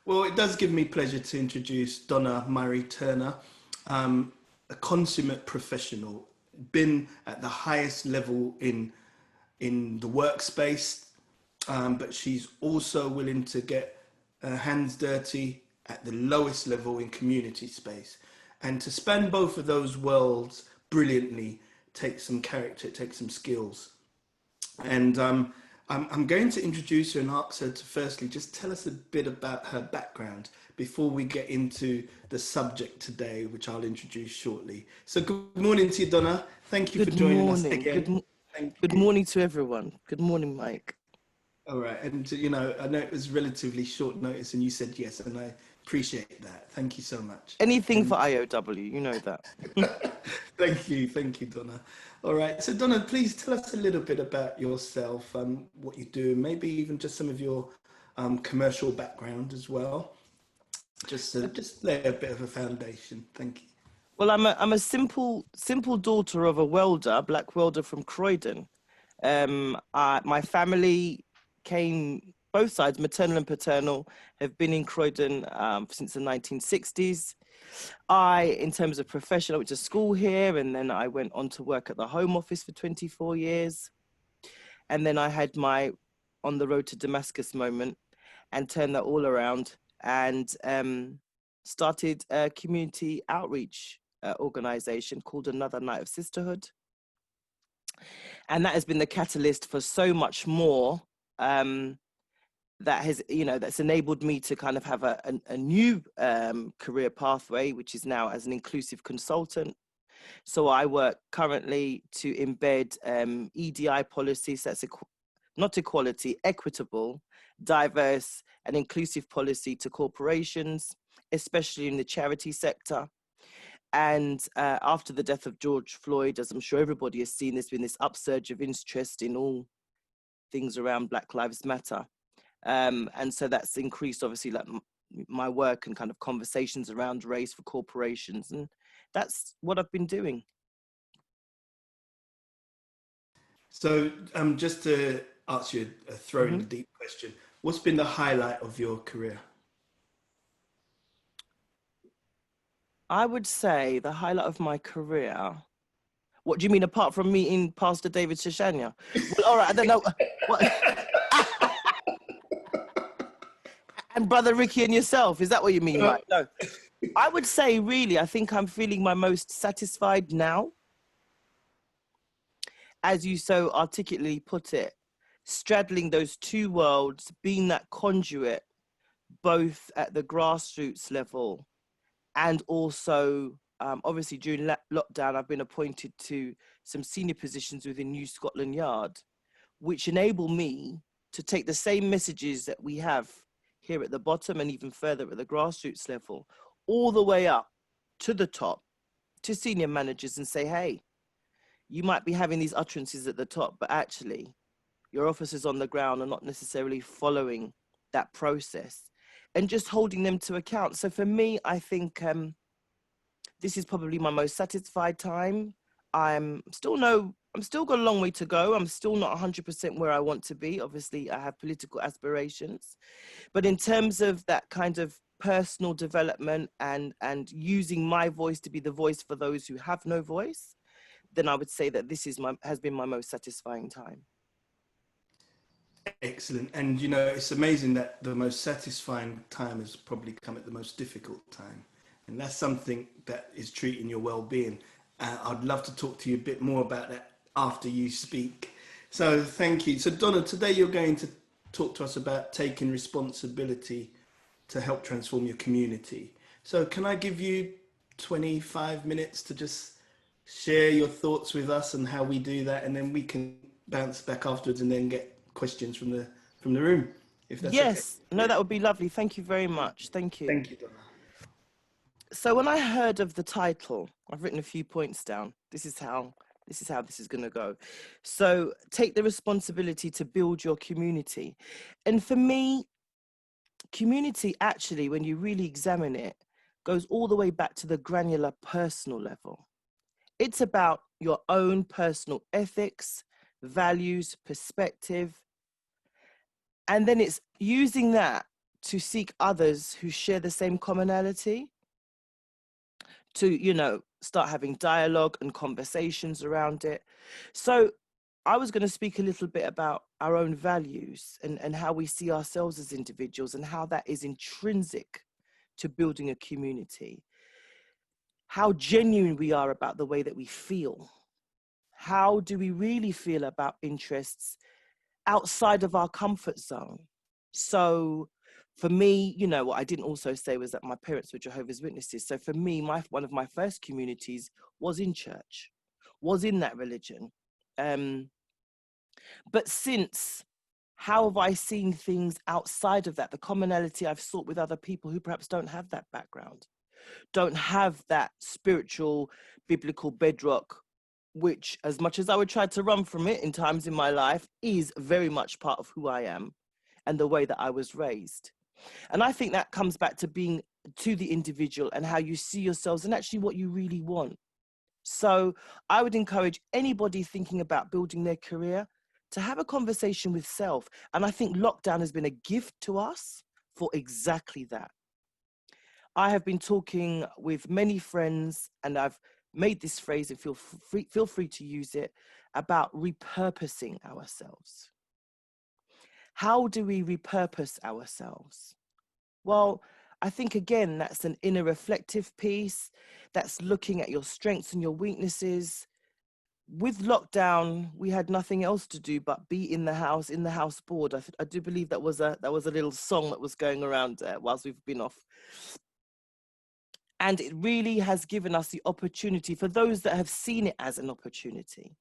Well, it does give me pleasure to introduce Donna Murray Turner, a consummate professional, been at the highest level in the workspace, but she's also willing to get her hands dirty at the lowest level in community space. And to span both of those worlds brilliantly takes some character, it takes some skills. And I'm going to introduce her and ask her to firstly just tell us a bit about her background before we get into the subject today, which I'll introduce shortly. So good morning to you, Donna. Thank you for joining us again. Good morning to everyone. Good morning, Mike. All right. And, you know, I know it was relatively short notice and you said yes, and I appreciate that. Thank you so much. Anything for IOW, you know that. Thank you, Donna. All right, so Donna, please tell us a little bit about yourself, what you do, maybe even just some of your commercial background as well, just to lay a bit of a foundation. Thank you. Well, I'm a simple daughter of a welder, black welder from Croydon. My family came, both sides, maternal and paternal, have been in Croydon since the 1960s. In terms of profession, I went to school here, and then I went on to work at the Home Office for 24 years. And then I had my on the road to Damascus moment and turned that all around and started a community outreach organization called Another Night of Sisterhood. And that has been the catalyst for so much more that has, that's enabled me to kind of have a new career pathway, which is now as an inclusive consultant. So I work currently to embed EDI policies, that's not equality, equitable, diverse and inclusive policy to corporations, especially in the charity sector. And after the death of George Floyd, as I'm sure everybody has seen, there's been this upsurge of interest in all things around Black Lives Matter. And so that's increased, obviously, like my work and kind of conversations around race for corporations. And that's what I've been doing. So just to ask you a throw in the deep question, what's been the highlight of your career? I would say the highlight of my career. What do you mean, apart from meeting Pastor David Shoshania? Well, all right, I don't know. And Brother Ricky and yourself, is that what you mean, Mike? No. I would say, really, I think I'm feeling my most satisfied now. As you so articulately put it, straddling those two worlds, being that conduit, both at the grassroots level and also, obviously, during lockdown, I've been appointed to some senior positions within New Scotland Yard, which enable me to take the same messages that we have here at the bottom and even further at the grassroots level, all the way up to the top, to senior managers and say, hey, you might be having these utterances at the top, but actually your officers on the ground are not necessarily following that process and just holding them to account. So for me, I think this is probably my most satisfied time. I'm still got a long way to go. I'm still not 100% where I want to be. Obviously, I have political aspirations. But in terms of that kind of personal development and using my voice to be the voice for those who have no voice, then I would say that this has been my most satisfying time. Excellent. And, you know, it's amazing that the most satisfying time has probably come at the most difficult time. And that's something that is treating your well-being. I'd love to talk to you a bit more about that after you speak. So thank you. So Donna, today you're going to talk to us about taking responsibility to help transform your community. So can I give you 25 minutes to just share your thoughts with us and how we do that, and then we can bounce back afterwards and then get questions from the room, if that's yes. okay. No, that would be lovely. Thank you very much. Thank you. Thank you, Donna. So when I heard of the title, I've written a few points down. This is how this is going to go. So take the responsibility to build your community. And for me, community actually, when you really examine it, goes all the way back to the granular personal level. It's about your own personal ethics, values, perspective. And then it's using that to seek others who share the same commonality, to, you know, start having dialogue and conversations around it. So I was going to speak a little bit about our own values and how we see ourselves as individuals and how that is intrinsic to building a community. How genuine we are about the way that we feel. How do we really feel about interests outside of our comfort zone? So for me, you know, what I didn't also say was that my parents were Jehovah's Witnesses. So for me, one of my first communities was in church, was in that religion. But since, how have I seen things outside of that? The commonality I've sought with other people who perhaps don't have that background, don't have that spiritual, biblical bedrock, which, as much as I would try to run from it in times in my life, is very much part of who I am and the way that I was raised. And I think that comes back to being to the individual and how you see yourselves and actually what you really want. So I would encourage anybody thinking about building their career to have a conversation with self. And I think lockdown has been a gift to us for exactly that. I have been talking with many friends, and I've made this phrase, and feel free to use it, about repurposing ourselves. How do we repurpose ourselves? Well, I think, again, that's an inner reflective piece. That's looking at your strengths and your weaknesses. With lockdown, we had nothing else to do but be in the house board. I do believe that was a little song that was going around whilst we've been off. And it really has given us the opportunity, for those that have seen it as an opportunity,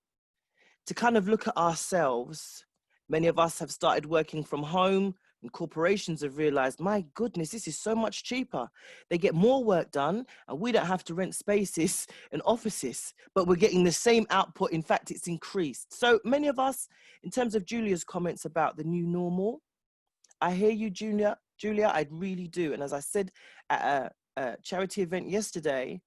to kind of look at ourselves. Many of us have started working from home, and corporations have realized, my goodness, this is so much cheaper. They get more work done, and we don't have to rent spaces and offices, but we're getting the same output. In fact, it's increased. So many of us, in terms of Julia's comments about the new normal, I hear you, Julia, I really do. And as I said at a charity event yesterday,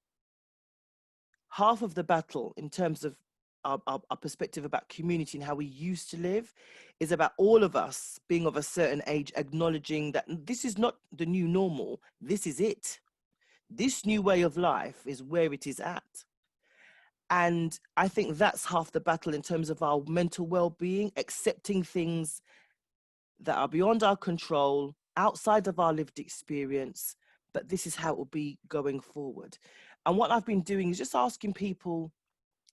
half of the battle in terms of our perspective about community and how we used to live is about all of us being of a certain age, acknowledging that this is not the new normal. This is it. This new way of life is where it is at. And I think that's half the battle in terms of our mental well-being, accepting things that are beyond our control, outside of our lived experience, but this is how it will be going forward. And what I've been doing is just asking people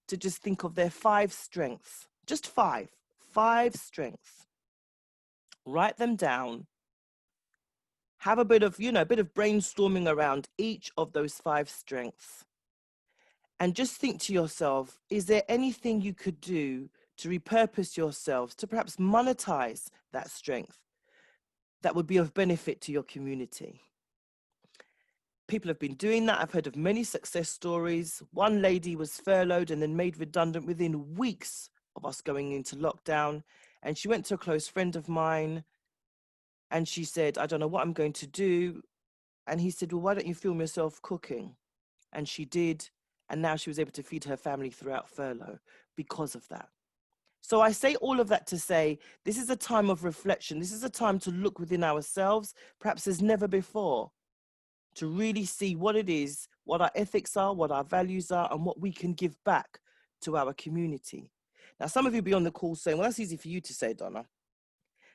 to just think of their 5 strengths, just 5 strengths. Write them down. Have a bit of, a bit of brainstorming around each of those 5 strengths. And just think to yourself, is there anything you could do to repurpose yourselves, to perhaps monetize that strength that would be of benefit to your community? People have been doing that. I've heard of many success stories. One lady was furloughed and then made redundant within weeks of us going into lockdown. And she went to a close friend of mine and she said, I don't know what I'm going to do. And he said, well, why don't you film yourself cooking? And she did. And now she was able to feed her family throughout furlough because of that. So I say all of that to say, this is a time of reflection. This is a time to look within ourselves, perhaps as never before, to really see what it is, what our ethics are, what our values are, and what we can give back to our community. Now, some of you be on the call saying, well, that's easy for you to say, Donna.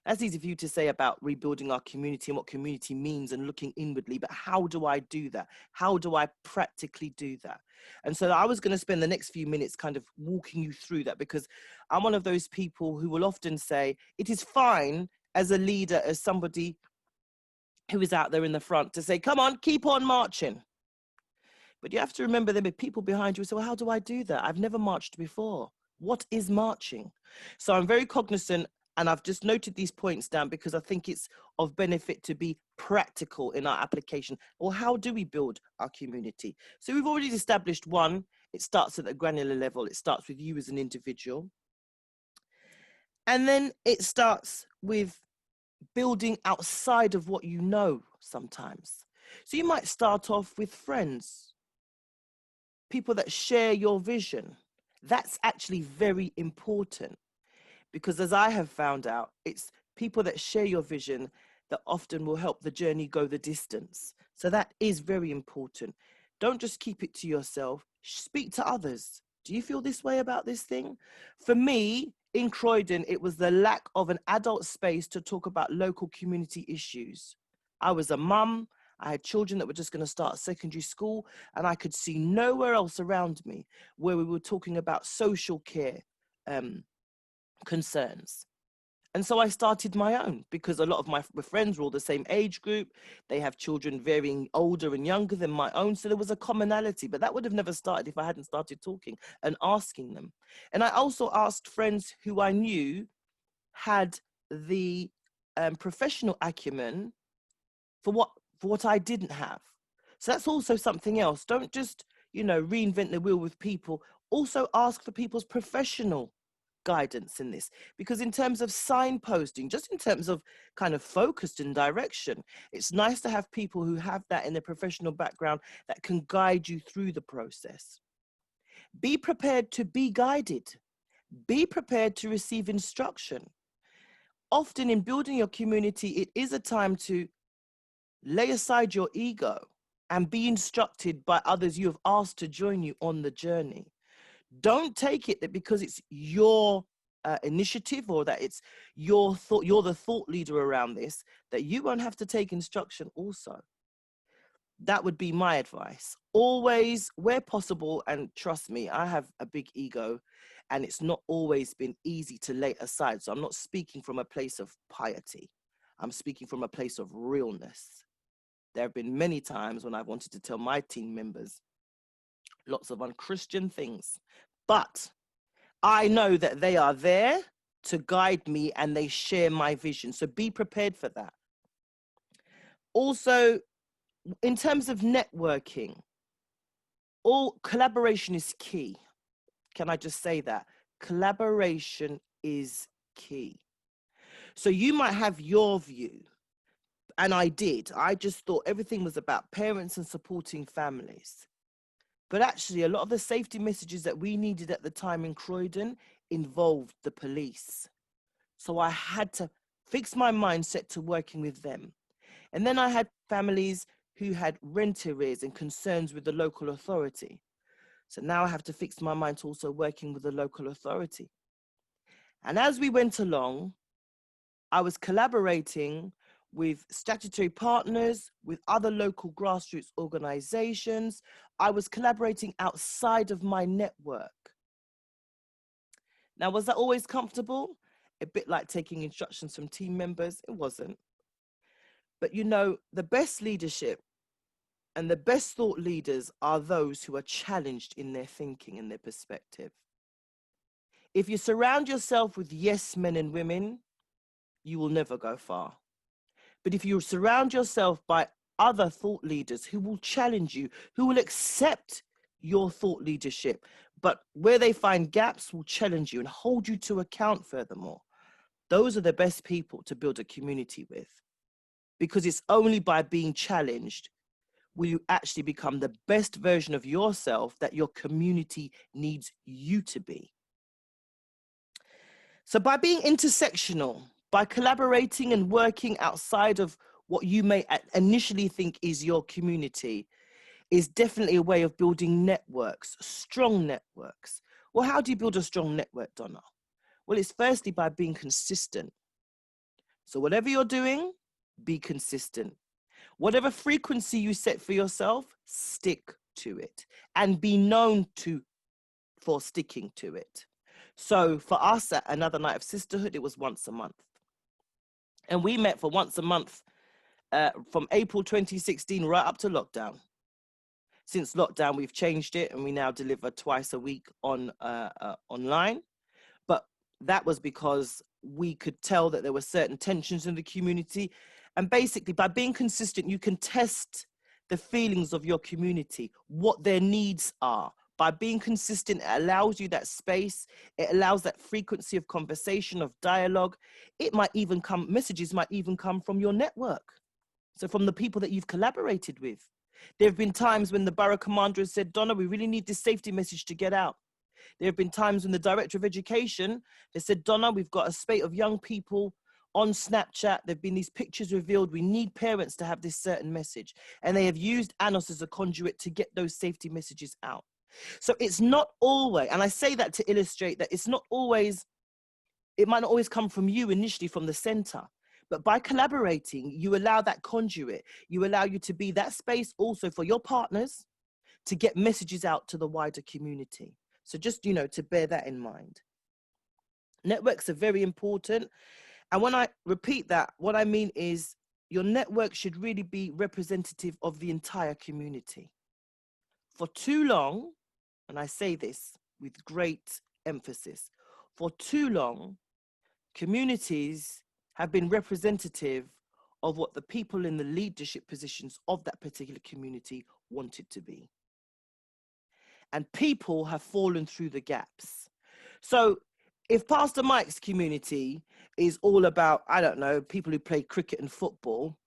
That's easy for you to say about rebuilding our community and what community means and looking inwardly, but how do I do that? How do I practically do that? And so I was going to spend the next few minutes kind of walking you through that, because I'm one of those people who will often say, it is fine as a leader, as somebody who is out there in the front, to say, come on, keep on marching. But you have to remember there are people behind you who say, well, how do I do that? I've never marched before. What is marching? So I'm very cognizant, and I've just noted these points down because I think it's of benefit to be practical in our application. Or how do we build our community? So we've already established one, it starts at the granular level. It starts with you as an individual. And then it starts with building outside of what you know sometimes. So you might start off with friends, people that share your vision. That's actually very important, because as I have found out, it's people that share your vision that often will help the journey go the distance. So that is very important. Don't just keep it to yourself. Speak to others. Do you feel this way about this thing? For me, in Croydon, it was the lack of an adult space to talk about local community issues. I was a mum. I had children that were just going to start secondary school, and I could see nowhere else around me where we were talking about social care concerns. And so I started my own, because a lot of my friends were all the same age group. They have children varying older and younger than my own. So there was a commonality, but that would have never started if I hadn't started talking and asking them. And I also asked friends who I knew had the professional acumen for what I didn't have. So that's also something else. Don't just, reinvent the wheel with people. Also ask for people's professional guidance in this, because in terms of signposting, just in terms of kind of focused and direction, it's nice to have people who have that in their professional background that can guide you through the process. Be prepared to be guided. Be prepared to receive instruction. Often in building your community, it is a time to lay aside your ego and be instructed by others you have asked to join you on the journey. Don't take it that because it's your initiative, or that it's your thought, you're the thought leader around this, that you won't have to take instruction also. That would be my advice. Always, where possible, and trust me, I have a big ego, and it's not always been easy to lay aside. So I'm not speaking from a place of piety. I'm speaking from a place of realness. There have been many times when I've wanted to tell my team members lots of unchristian things, but I know that they are there to guide me and they share my vision. So be prepared for that. Also, in terms of networking, all collaboration is key. Can I just say that? Collaboration is key. So you might have your view, and I just thought everything was about parents and supporting families. But actually, a lot of the safety messages that we needed at the time in Croydon involved the police. So I had to fix my mindset to working with them. And then I had families who had rent arrears and concerns with the local authority. So now I have to fix my mind to also working with the local authority. And as we went along, I was collaborating with statutory partners, with other local grassroots organizations. I was collaborating outside of my network. Now, was that always comfortable? A bit like taking instructions from team members? It wasn't. But the best leadership and the best thought leaders are those who are challenged in their thinking and their perspective. If you surround yourself with yes men and women, you will never go far. But if you surround yourself by other thought leaders who will challenge you, who will accept your thought leadership, but where they find gaps will challenge you and hold you to account furthermore, those are the best people to build a community with. Because it's only by being challenged will you actually become the best version of yourself that your community needs you to be. So by being intersectional, by collaborating and working outside of what you may initially think is your community, is definitely a way of building networks, strong networks. Well, how do you build a strong network, Donna? Well, it's firstly by being consistent. So whatever you're doing, be consistent. Whatever frequency you set for yourself, stick to it and be known for sticking to it. So for us at Another Night of Sisterhood, it was once a month. And we met for once a month from April 2016 right up to lockdown. Since lockdown, we've changed it and we now deliver twice a week online. But that was because we could tell that there were certain tensions in the community. And basically, by being consistent, you can test the feelings of your community, what their needs are. By being consistent, it allows you that space. It allows that frequency of conversation, of dialogue. Messages might even come from your network. So from the people that you've collaborated with. There have been times when the borough commander has said, Donna, we really need this safety message to get out. There have been times when the director of education has said, Donna, we've got a spate of young people on Snapchat, there've been these pictures revealed. We need parents to have this certain message. And they have used ANOS as a conduit to get those safety messages out. So it's not always, and I say that to illustrate that it's not always, it might not always come from you initially from the center, but by collaborating, you allow that conduit, you allow you to be that space also for your partners to get messages out to the wider community. So just, you know, to bear that in mind. Networks are very important. And when I repeat that, what I mean is your network should really be representative of the entire community. For too long, and I say this with great emphasis, for too long, communities have been representative of what the people in the leadership positions of that particular community wanted to be. And people have fallen through the gaps. So if Pastor Mike's community is all about, I don't know, people who play cricket and football,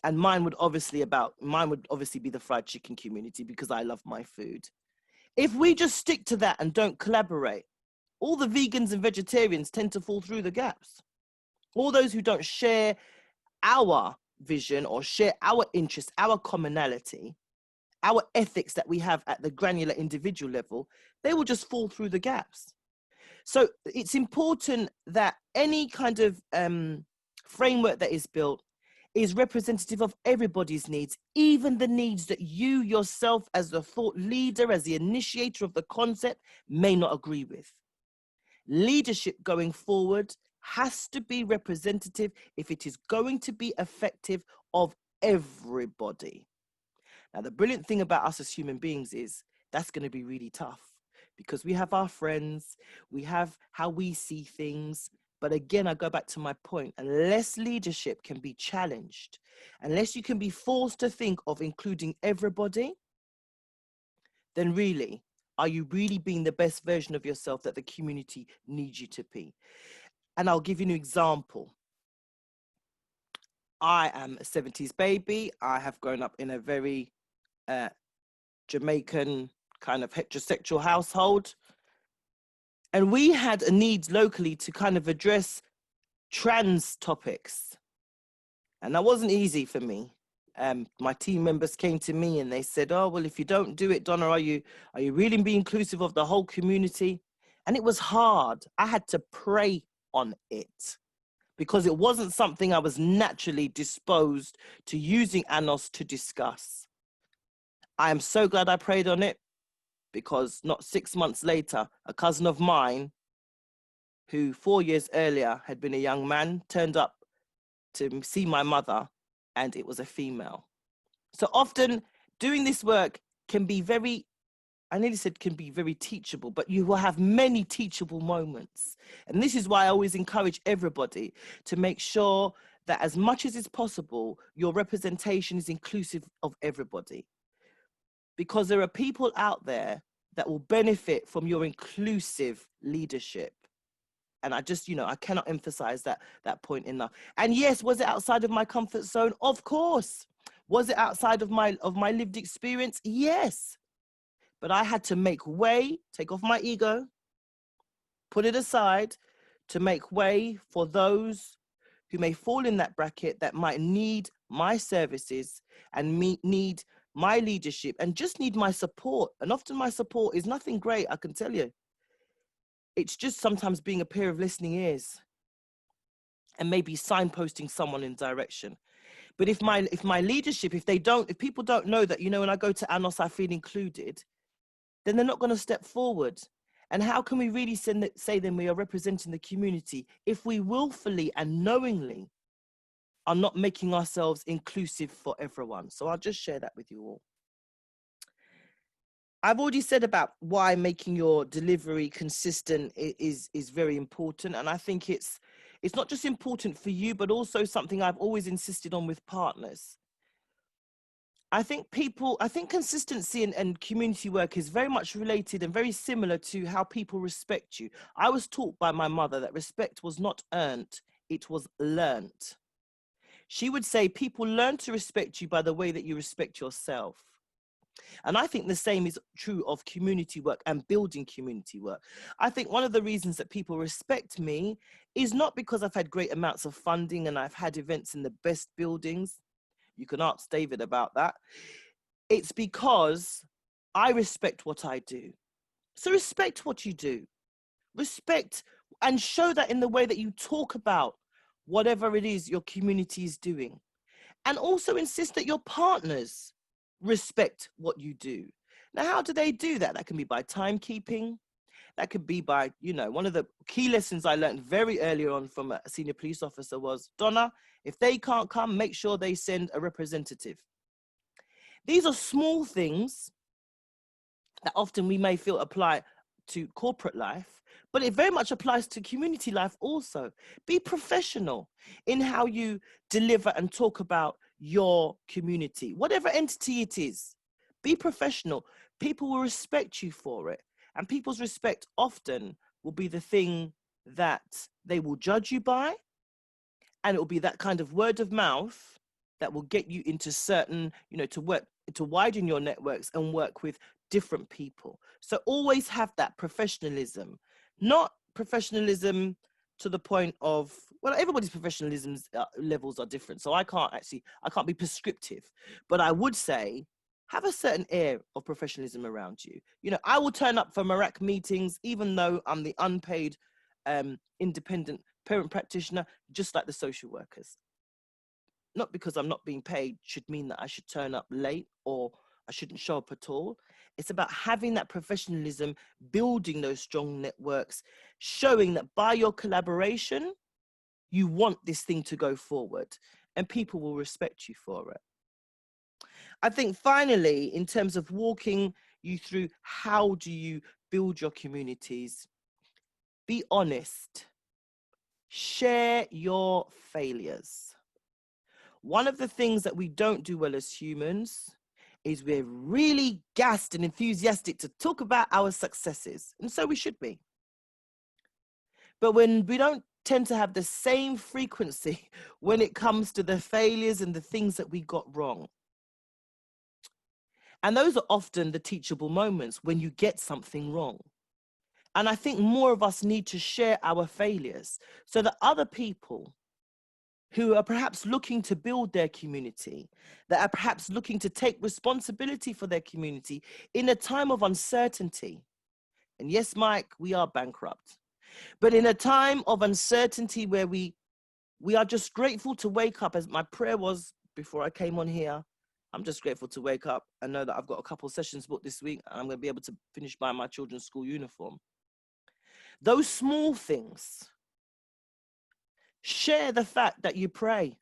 and mine would obviously be the fried chicken community because I love my food. If we just stick to that and don't collaborate, all the vegans and vegetarians tend to fall through the gaps. All those who don't share our vision or share our interests, our commonality, our ethics that we have at the granular individual level, they will just fall through the gaps. So it's important that any kind of framework that is built is representative of everybody's needs, even the needs that you yourself as the thought leader, as the initiator of the concept, may not agree with. Leadership going forward has to be representative if it is going to be effective of everybody. Now, the brilliant thing about us as human beings is that's going to be really tough because we have our friends, we have how we see things. But again, I go back to my point, unless leadership can be challenged, unless you can be forced to think of including everybody, then really, are you really being the best version of yourself that the community needs you to be? And I'll give you an example. I am a 70s baby. I have grown up in a very Jamaican kind of heterosexual household. And we had a need locally to kind of address trans topics. And that wasn't easy for me. My team members came to me and they said, oh, well, if you don't do it, Donna, are you really being inclusive of the whole community? And it was hard. I had to pray on it because it wasn't something I was naturally disposed to using ANOS to discuss. I am so glad I prayed on it, because not 6 months later, a cousin of mine, who 4 years earlier had been a young man, turned up to see my mother, and it was a female. So often doing this work can be very, I nearly said can be very teachable, but you will have many teachable moments. And this is why I always encourage everybody to make sure that as much as is possible, your representation is inclusive of everybody. Because there are people out there that will benefit from your inclusive leadership. And I just, I cannot emphasize that point enough. And yes, was it outside of my comfort zone? Of course. Was it outside of my lived experience? Yes. But I had to make way, take off my ego, put it aside to make way for those who may fall in that bracket that might need my services and need my leadership and just need my support. And often my support is nothing great, I can tell you. It's just sometimes being a pair of listening ears and maybe signposting someone in direction. But if my leadership, if people don't know that, when I go to ANOS, I feel included, then they're not going to step forward. And how can we really say then we are representing the community if we willfully and knowingly are not making ourselves inclusive for everyone? So I'll just share that with you all. I've already said about why making your delivery consistent is very important. And I think it's not just important for you, but also something I've always insisted on with partners. I think consistency and community work is very much related and very similar to how people respect you. I was taught by my mother that respect was not earned, it was learnt. She would say people learn to respect you by the way that you respect yourself. And I think the same is true of community work and building community work. I think one of the reasons that people respect me is not because I've had great amounts of funding and I've had events in the best buildings. You can ask David about that. It's because I respect what I do. So respect what you do. Respect and show that in the way that you talk about whatever it is your community is doing. And also insist that your partners respect what you do. Now, how do they do that? That can be by timekeeping. That could be by, one of the key lessons I learned very early on from a senior police officer was, Donna, if they can't come, make sure they send a representative. These are small things that often we may feel apply to corporate life, but it very much applies to community life also. Be professional in how you deliver and talk about your community, whatever entity it is. Be professional. People will respect you for it. And people's respect often will be the thing that they will judge you by. And it will be that kind of word of mouth that will get you into certain, to widen your networks and work with different people. So always have that professionalism, not professionalism to the point of, well, everybody's professionalism levels are different. So I can't be prescriptive, but I would say, have a certain air of professionalism around you. I will turn up for Marac meetings, even though I'm the unpaid independent parent practitioner, just like the social workers. Not because I'm not being paid should mean that I should turn up late or I shouldn't show up at all. It's about having that professionalism, building those strong networks, showing that by your collaboration, you want this thing to go forward and people will respect you for it. I think finally, in terms of walking you through how do you build your communities, be honest. Share your failures. One of the things that we don't do well as humans is we're really gassed and enthusiastic to talk about our successes. And so we should be. But when we don't tend to have the same frequency when it comes to the failures and the things that we got wrong. And those are often the teachable moments when you get something wrong. And I think more of us need to share our failures so that other people who are perhaps looking to build their community, that are perhaps looking to take responsibility for their community in a time of uncertainty. And yes, Mike, we are bankrupt. But in a time of uncertainty where we are just grateful to wake up, as my prayer was before I came on here, I'm just grateful to wake up and know that I've got a couple of sessions booked this week and I'm going to be able to finish buying my children's school uniform. Those small things. Share the fact that you pray.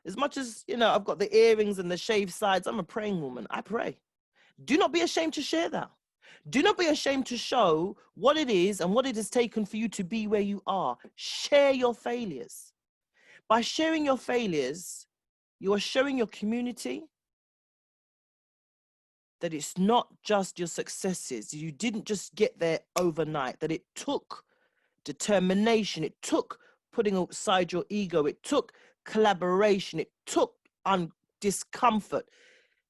As much as, I've got the earrings and the shaved sides, I'm a praying woman. I pray. Do not be ashamed to share that. Do not be ashamed to show what it is and what it has taken for you to be where you are. Share your failures. By sharing your failures, you are showing your community that it's not just your successes. You didn't just get there overnight, that it took determination, it took putting aside your ego, it took collaboration, it took discomfort,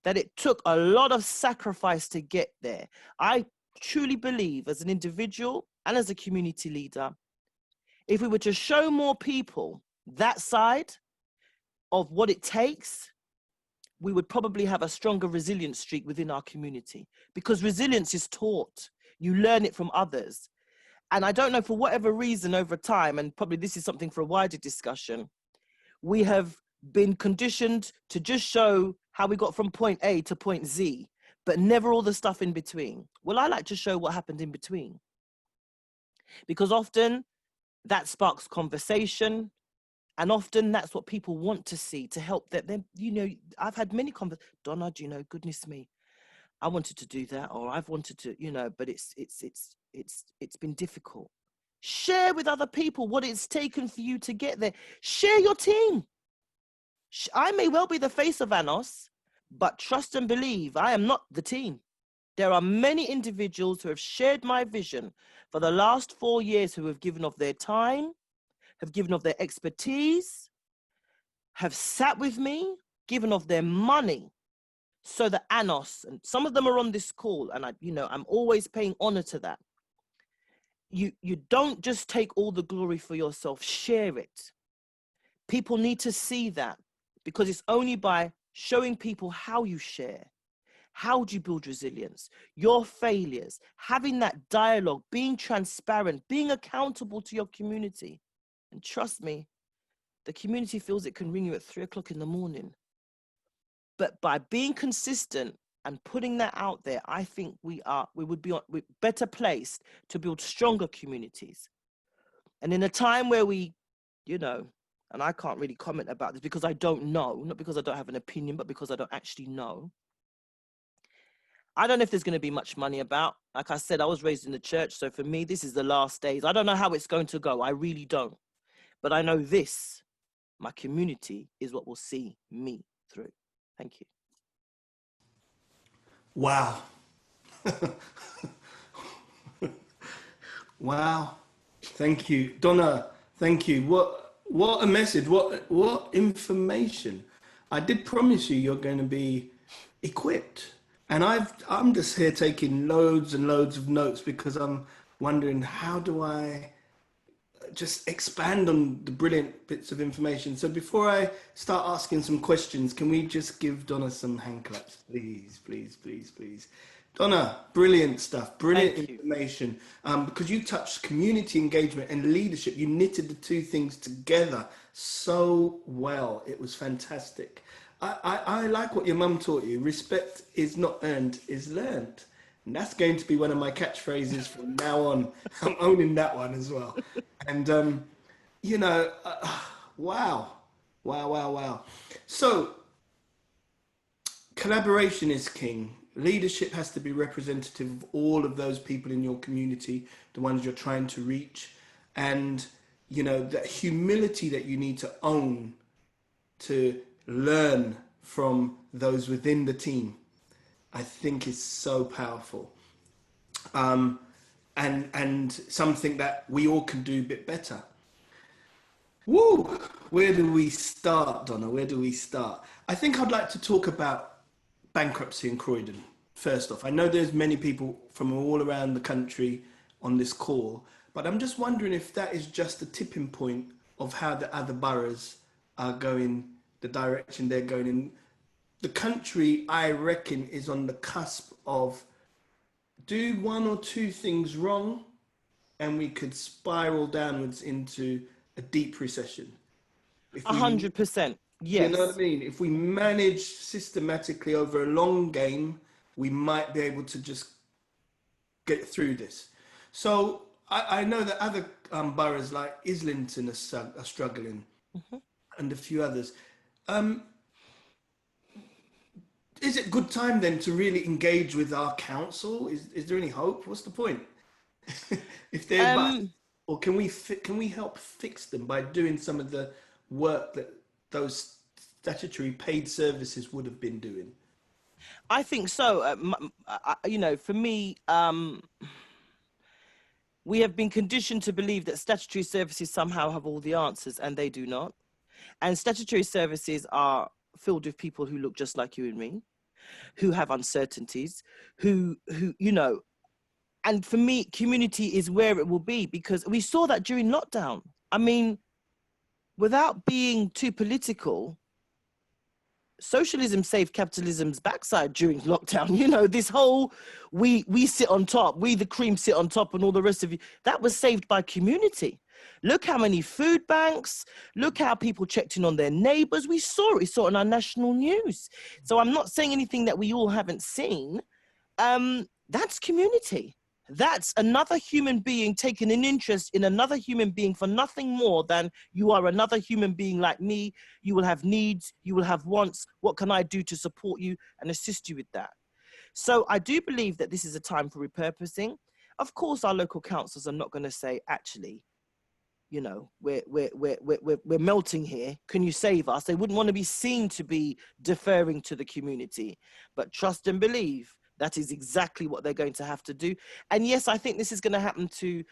that it took a lot of sacrifice to get there. I truly believe as an individual and as a community leader, if we were to show more people that side of what it takes, we would probably have a stronger resilience streak within our community, because resilience is taught. You learn it from others. And I don't know, for whatever reason over time, and probably this is something for a wider discussion, we have been conditioned to just show how we got from point A to point Z, but never all the stuff in between. Well, I like to show what happened in between, because often that sparks conversation. And often that's what people want to see to help them. I've had many conversations. Donna, goodness me, I wanted to do that, or I've wanted to, but it's been difficult. Share with other people what it's taken for you to get there. Share your team. I may well be the face of Anos, but trust and believe, I am not the team. There are many individuals who have shared my vision for the last 4 years, who have given of their time, have given of their expertise, have sat with me, given of their money, So the Anos, and some of them are on this call, and I'm always paying honor to that. You don't just take all the glory for yourself, share it. People need to see that, because it's only by showing people how you share, how do you build resilience, your failures, having that dialogue, being transparent, being accountable to your community. And trust me, the community feels it can ring you at 3 o'clock in the morning. But by being consistent and putting that out there, I think we would be better placed to build stronger communities. And in a time where we, and I can't really comment about this because I don't know, not because I don't have an opinion, but because I don't actually know. I don't know if there's going to be much money about. Like I said, I was raised in the church. So for me, this is the last days. I don't know how it's going to go. I really don't. But I know this, my community is what will see me through. Thank you. Wow. Wow. Thank you. Donna, thank you. What a message. What information. I did promise you're going to be equipped. And I'm just here taking loads and loads of notes because I'm wondering, how do I just expand on the brilliant bits of information? So before I start asking some questions, can we just give Donna some hand claps, please, please, please, please? Donna, brilliant stuff, brilliant information. Because you touched community engagement and leadership. You knitted the two things together so well. It was fantastic. I like what your mum taught you. Respect is not earned, is learned. And that's going to be one of my catchphrases from now on. I'm owning that one as well. And, wow. So, collaboration is king. Leadership has to be representative of all of those people in your community, the ones you're trying to reach. And, that humility that you need to own to learn from those within the team, I think is so powerful. And something that we all can do a bit better. Woo! Where do we start, Donna? Where do we start? I think I'd like to talk about bankruptcy in Croydon. First off, I know there's many people from all around the country on this call, but I'm just wondering if that is just a tipping point of how the other boroughs are going, the direction they're going in. The country, I reckon, is on the cusp of do one or two things wrong and we could spiral downwards into a deep recession. 100%. Yes. You know what I mean? If we manage systematically over a long game, we might be able to just get through this. So I know that other boroughs like Islington are struggling, and a few others. Is it good time then to really engage with our council? Is there any hope? What's the point? If they're or can we help fix them by doing some of the work that those statutory paid services would have been doing? I think so. For me, we have been conditioned to believe that statutory services somehow have all the answers, and they do not. And statutory services are filled with people who look just like you and me, who have uncertainties, who and for me, community is where it will be, because we saw that during lockdown. I mean, without being too political, socialism saved capitalism's backside during lockdown. This whole we sit on top, we the cream sit on top, and all the rest of you, that was saved by community. Look how many food banks, look how people checked in on their neighbors. We saw it on our national news. So I'm not saying anything that we all haven't seen. That's community. That's another human being taking an interest in another human being for nothing more than you are another human being like me. You will have needs, you will have wants. What can I do to support you and assist you with that? So I do believe that this is a time for repurposing. Of course, our local councils are not going to say, actually, we're melting here. Can you save us? They wouldn't want to be seen to be deferring to the community, but trust and believe. That is exactly what they're going to have to do. And yes, I think this is going to happen to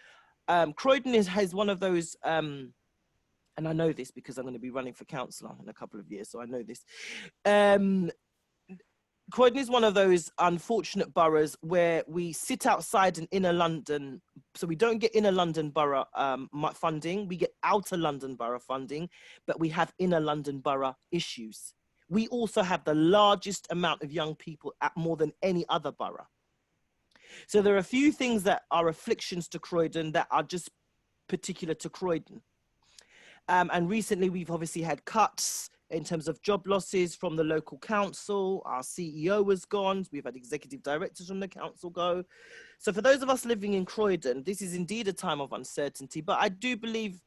Croydon has one of those, and I know this because I'm going to be running for councillor in a couple of years, so I know this. Croydon is one of those unfortunate boroughs where we sit outside an inner London, so we don't get inner London borough funding, we get outer London borough funding, but we have inner London borough issues. We also have the largest amount of young people at more than any other borough. So there are a few things that are afflictions to Croydon that are just particular to Croydon. And recently we've obviously had cuts in terms of job losses from the local council. Our CEO was gone. We've had executive directors from the council go. So for those of us living in Croydon, this is indeed a time of uncertainty, but I do believe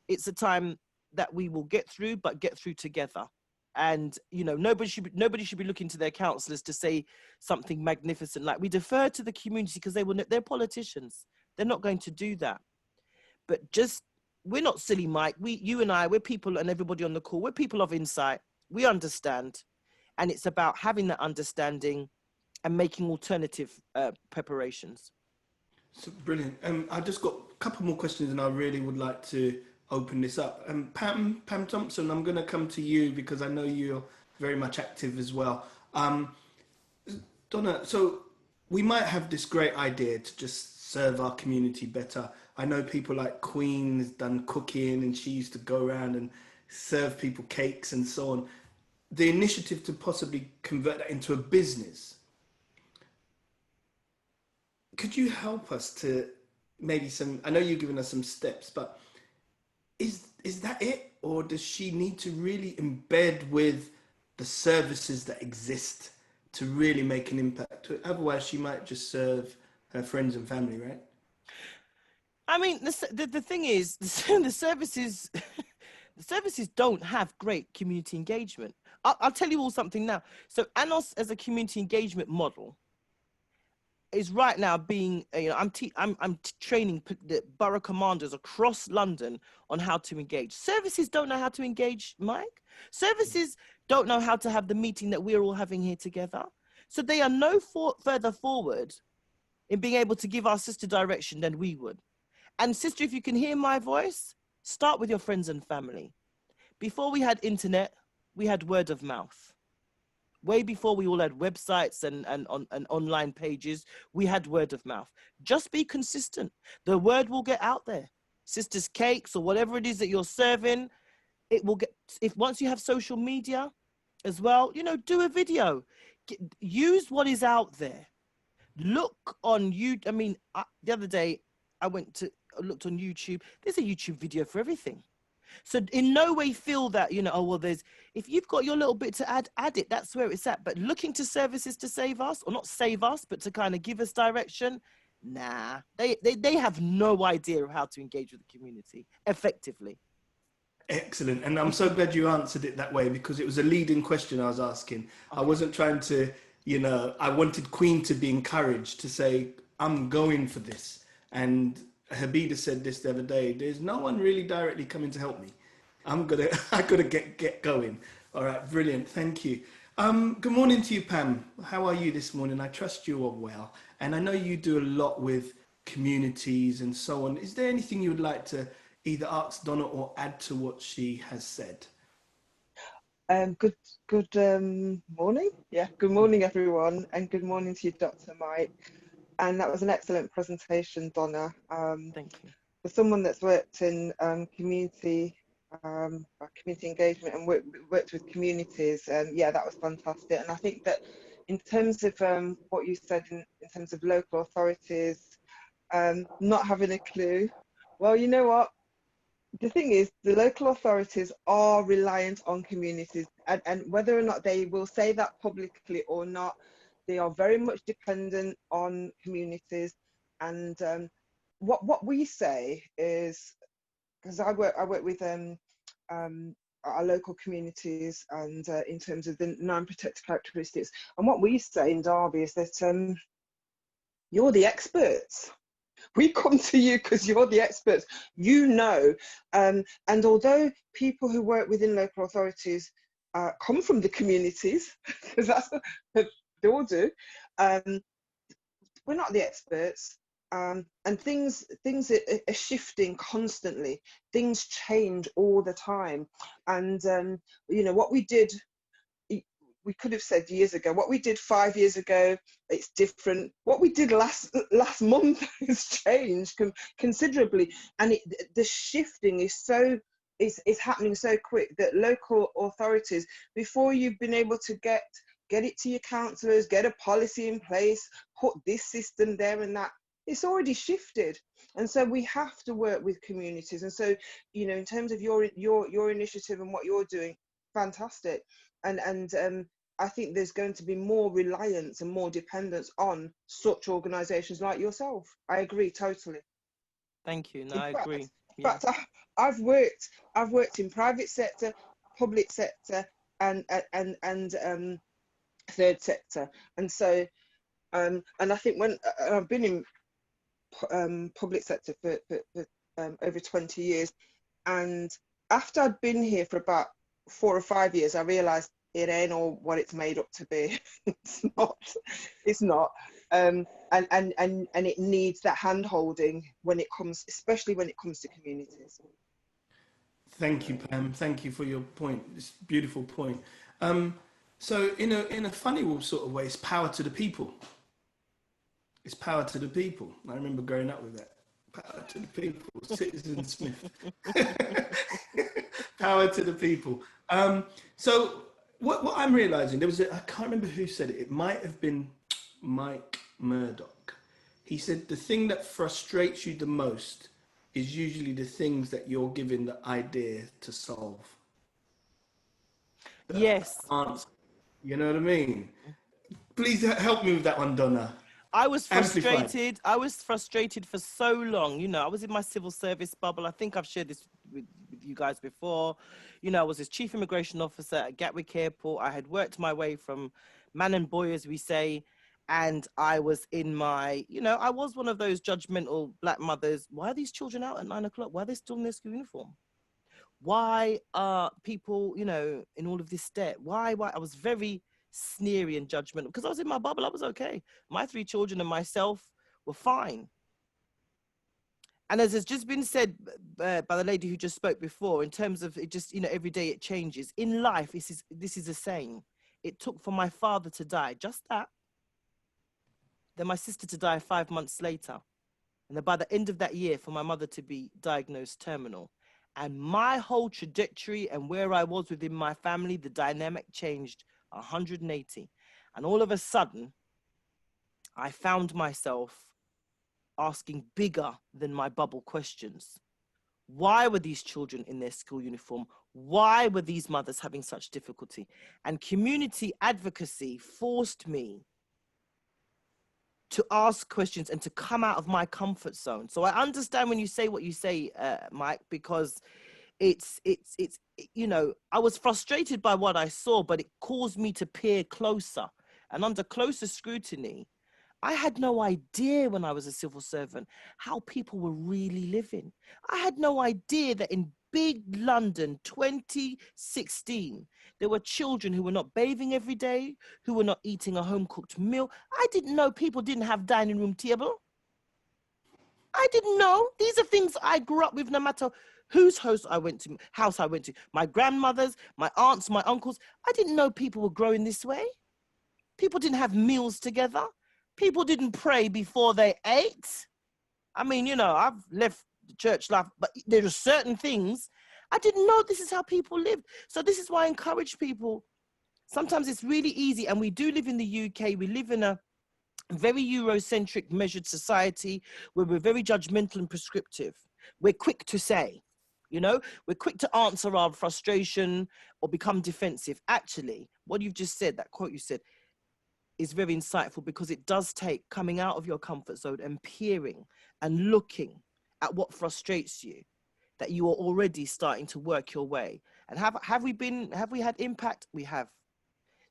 it's a time that we will get through, but get through together. And, you know, nobody should be looking to their councillors to say something magnificent. Like, we defer to the community because they're politicians. They're not going to do that. But just, we're not silly, Mike. You and I, we're people, and everybody on the call, we're people of insight. We understand. And it's about having that understanding and making alternative preparations. So brilliant. I just got a couple more questions, and I really would like to open this up. Pam Thompson, I'm going to come to you because I know you're very much active as well. Donna, so we might have this great idea to just serve our community better. I know people like Queen has done cooking, and she used to go around and serve people cakes and so on. The initiative to possibly convert that into a business. Could you help us to maybe I know you've given us some steps, but is that it? Or does she need to really embed with the services that exist to really make an impact? Otherwise, she might just serve her friends and family, right? I mean, the thing is, the services, the services don't have great community engagement. I'll tell you all something now. So ANOS as a community engagement model is right now being, you know, I'm training the borough commanders across London on how to engage. Services don't know how to engage, Mike. Services don't know how to have the meeting that we're all having here together. So they are no further forward in being able to give our sister direction than we would. And sister, if you can hear my voice, start with your friends and family. Before we had internet, we had word of mouth. Way before we all had websites and online pages, we had word of mouth. Just be consistent. The word will get out there. Sisters cakes or whatever it is that you're serving, it will get, once you have social media as well, you know, do a video. Use what is out there. Look on YouTube. I mean, the other day I looked on YouTube. There's a YouTube video for everything. So in no way feel that, you know, oh, well, if you've got your little bit to add it, that's where it's at. But looking to services to save us, or not save us, but to kind of give us direction, nah, they have no idea of how to engage with the community effectively. Excellent. And I'm so glad you answered it that way, because it was a leading question I was asking. Okay. I wasn't trying to, you know, I wanted Queen to be encouraged to say, I'm going for this. And Habida said this the other day, there's no one really directly coming to help me. I gotta get going. All right, brilliant, thank you. Good morning to you, Pam. How are you this morning? I trust you are well. And I know you do a lot with communities and so on. Is there anything you would like to either ask Donna or add to what she has said? Good morning. Yeah, good morning, everyone. And good morning to you, Dr. Mike. And that was an excellent presentation, Donna. Thank you. For someone that's worked in community engagement and worked with communities, yeah, that was fantastic. And I think that in terms of what you said in terms of local authorities not having a clue, well, you know what? The thing is, the local authorities are reliant on communities, and whether or not they will say that publicly or not, they are very much dependent on communities. And what we say is, because I work with our local communities, and in terms of the 9 protected characteristics, and what we say in Derby is that you're the experts. We come to you because you're the experts, you know. And although people who work within local authorities come from the communities, because that's what they all do, we're not the experts. And things are shifting constantly. Things change all the time. And, you know, what we did, we could have said years ago. What we did 5 years ago, it's different. What we did last month has changed considerably, and the shifting is happening so quick that local authorities, before you've been able to get it to your councillors, get a policy in place, put this system there and that, it's already shifted. And so we have to work with communities. And so, you know, in terms of your initiative and what you're doing, fantastic. And I think there's going to be more reliance and more dependence on such organisations like yourself. I agree totally. Thank you. No, I agree. In fact, I've worked in private sector, public sector, and third sector. And so, and I think when I've been in public sector for over 20 years, and after I'd been here for about 4 or 5 years, I realised it ain't all what it's made up to be. It's not. And it needs that hand holding especially when it comes to communities. Thank you, Pam. Thank you for your point. It's a beautiful point. So in a funny sort of way, it's power to the people. It's power to the people. I remember growing up with that. Power to the people. Citizen Smith. Power to the people. So what I'm realizing, I can't remember who said it. It might have been Mike Murdoch. He said the thing that frustrates you the most is usually the things that you're given the idea to solve. Yes. You know what I mean? Please help me with that one, Donna. I was frustrated. I was frustrated for so long. You know, I was in my civil service bubble. I think I've shared this with you guys before. You know, I was this chief immigration officer at Gatwick Airport. I had worked my way from man and boy, as we say. And I was in my, you know, I was one of those judgmental black mothers. Why are these children out at 9 o'clock? Why are they still in their school uniform? Why are people, you know, in all of this debt? Why? I was very sneery and judgmental because I was in my bubble. I was okay. My 3 children and myself were fine. And as has just been said by the lady who just spoke before, in terms of it just, you know, every day it changes. In life, this is a saying. It took for my father to die, just that. Then my sister to die 5 months later. And then by the end of that year, for my mother to be diagnosed terminal. And my whole trajectory and where I was within my family, the dynamic changed 180. And all of a sudden, I found myself asking bigger than my bubble questions. Why were these children in their school uniform? Why were these mothers having such difficulty? And community advocacy forced me to ask questions and to come out of my comfort zone. So I understand when you say what you say, Mike, because it's you know, I was frustrated by what I saw, but it caused me to peer closer. And under closer scrutiny, I had no idea when I was a civil servant how people were really living. I had no idea that in big London 2016, there were children who were not bathing every day, who were not eating a home-cooked meal. I didn't know people didn't have dining room table. I didn't know. These are things I grew up with no matter whose house I went to, my grandmothers, my aunts, my uncles. I didn't know people were growing this way. People didn't have meals together. People didn't pray before they ate. I mean, you know, I've left the church life, but there are certain things I didn't know this is how people live. So this is why I encourage people. Sometimes it's really easy, and we do live in the UK. We live in a very Eurocentric measured society where we're very judgmental and prescriptive. We're quick to say, you know, we're quick to answer our frustration or become defensive. Actually, what you've just said, that quote you said, is very insightful, because it does take coming out of your comfort zone and peering and looking at what frustrates you, that you are already starting to work your way. And have we had impact? We have.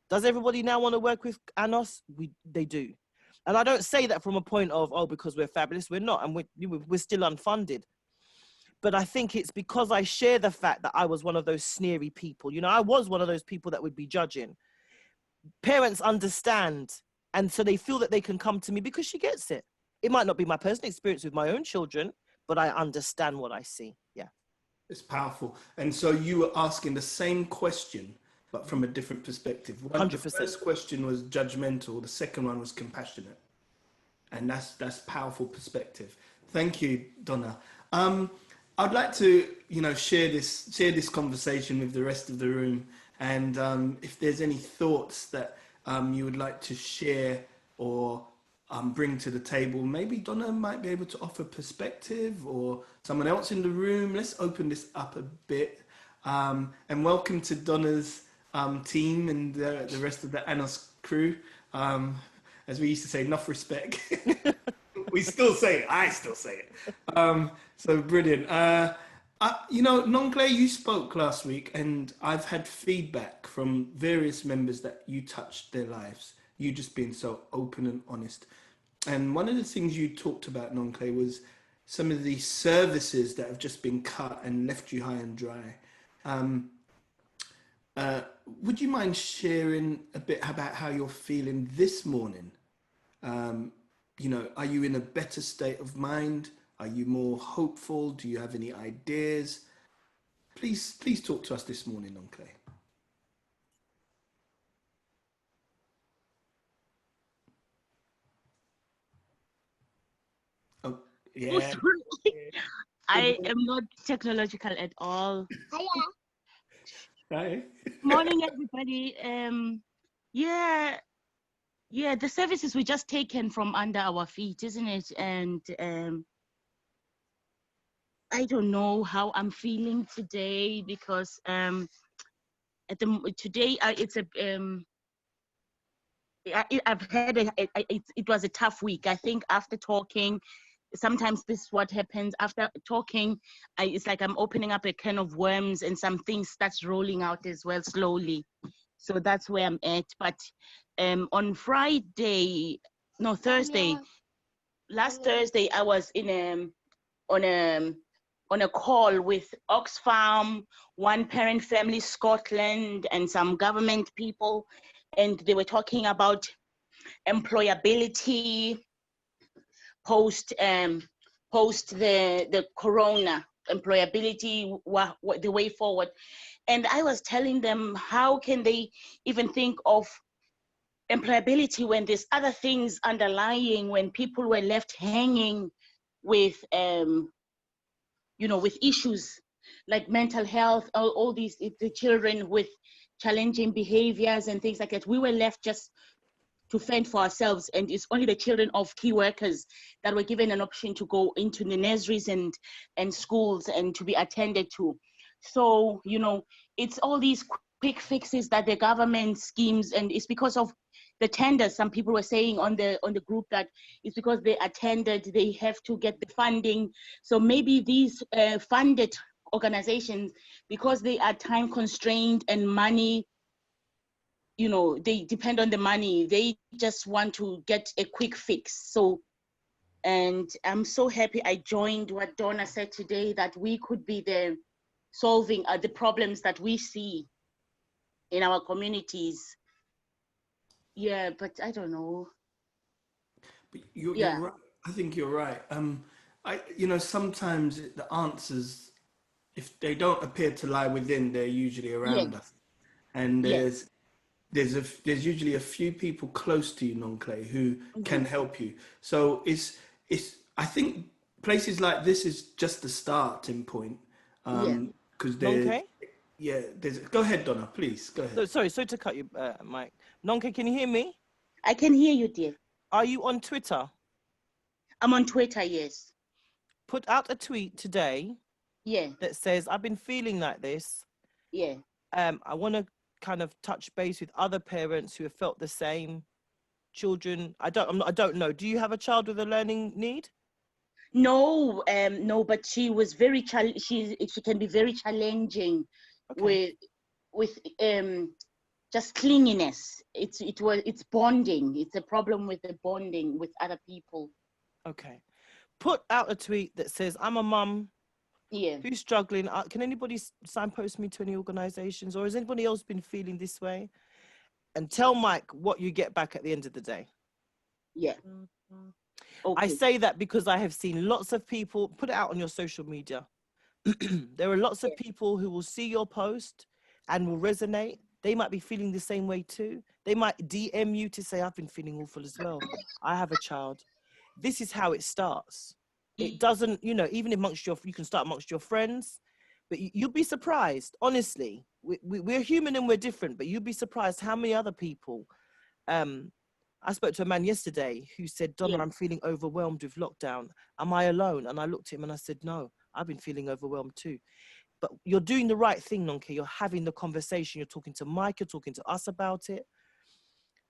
Does everybody now want to work with Anos? They do. And I don't say that from a point of, oh, because we're fabulous. We're not, and we're still unfunded. But I think it's because I share the fact that I was one of those sneery people. You know, I was one of those people that would be judging. Parents understand, and so they feel that they can come to me because she gets it. It might not be my personal experience with my own children, but I understand what I see. Yeah. It's powerful. And so you were asking the same question but from a different perspective. The 100%. first question was judgmental. The second one was compassionate. And that's powerful perspective. Thank you, Donna. I'd like to, share this conversation with the rest of the room. And if there's any thoughts that you would like to share or bring to the table, maybe Donna might be able to offer perspective, or someone else in the room. Let's open this up a bit. And welcome to Donna's team and the rest of the ANOS crew. As we used to say, enough respect. We still say it. I still say it. So brilliant. Noncle, you spoke last week, and I've had feedback from various members that you touched their lives. You just being so open and honest. And one of the things you talked about, Noncle, was some of the services that have just been cut and left you high and dry. Would you mind sharing a bit about how you're feeling this morning? Are you in a better state of mind? Are you more hopeful? Do you have any ideas? Please talk to us this morning, Noncle. Oh, yeah. I am not technological at all. Hi. Morning, everybody. Yeah, the services were just taken from under our feet, isn't it? And I don't know how I'm feeling today, because today it's a I've had it was a tough week. I think after talking, sometimes this is what happens after talking. It's like I'm opening up a can of worms, and some things starts rolling out as well slowly. So that's where I'm at. But on last Thursday, I was on a call with Oxfam, One Parent Family Scotland, and some government people, and they were talking about employability post the corona, employability, the way forward. And I was telling them, how can they even think of employability when there's other things underlying, when people were left hanging with with issues like mental health, all these, the children with challenging behaviors and things like that. We were left just to fend for ourselves, and it's only the children of key workers that were given an option to go into the nurseries and schools and to be attended to. So, it's all these quick fixes that the government schemes, and it's because of the tenders. Some people were saying on the group that it's because they attended, they have to get the funding. So maybe these funded organizations, because they are time constrained and money, they depend on the money. They just want to get a quick fix. So, and I'm so happy I joined what Donna said today, that we could be the solving the problems that we see in our communities. Yeah, but I don't know. But you're right. I think you're right. Sometimes the answers, if they don't appear to lie within, they're usually around us. And there's usually a few people close to you, Noncle, who can help you. So I think places like this is just the starting point. Because Noncle? Go ahead, Donna, please. Go ahead. Sorry to cut you, Mike. Noncle, can you hear me? I can hear you, dear. Are you on Twitter? I'm on Twitter, yes. Put out a tweet today. Yeah. That says, I've been feeling like this. Yeah. I want to kind of touch base with other parents who have felt the same. Children, I don't know. Do you have a child with a learning need? No, but she was very she can be very challenging with just clinginess. It's bonding. It's a problem with the bonding with other people. Okay. Put out a tweet that says, I'm a mum who's struggling. Can anybody signpost me to any organizations, or has anybody else been feeling this way? And tell Mike what you get back at the end of the day. Yeah. Okay. I say that because I have seen lots of people put it out on your social media. There are lots of people who will see your post and will resonate, they might be feeling the same way too. They might DM you to say, I've been feeling awful as well. I have a child. This is how it starts. It doesn't, you know, even amongst you can start amongst your friends, but you'll be surprised, honestly. We're human and we're different, but you'll be surprised how many other people. I spoke to a man yesterday who said, Donna, I'm feeling overwhelmed with lockdown. Am I alone? And I looked at him and I said, no, I've been feeling overwhelmed too. But you're doing the right thing, Nonke. You're having the conversation. You're talking to Mike. You're talking to us about it.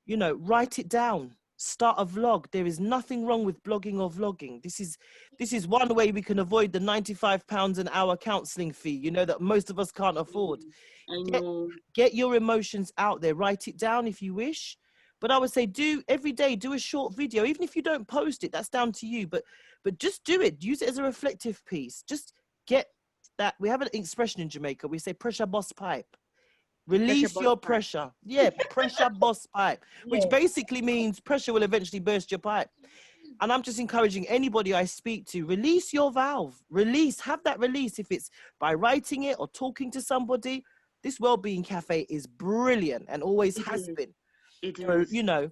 You know, write it down. Start a vlog. There is nothing wrong with blogging or vlogging. This is one way we can avoid the £95 an hour counselling fee, you know, that most of us can't afford. I know. Get your emotions out there. Write it down if you wish. But I would say every day, do a short video. Even if you don't post it, that's down to you. But just do it. Use it as a reflective piece. Just get that. We have an expression in Jamaica. We say pressure bust pipe. Release your pressure. Yeah, pressure bust pipe, which basically means pressure will eventually burst your pipe. And I'm just encouraging anybody I speak to, release your valve. Have that release. If it's by writing it or talking to somebody, this Wellbeing Cafe is brilliant and always has been. So, you know,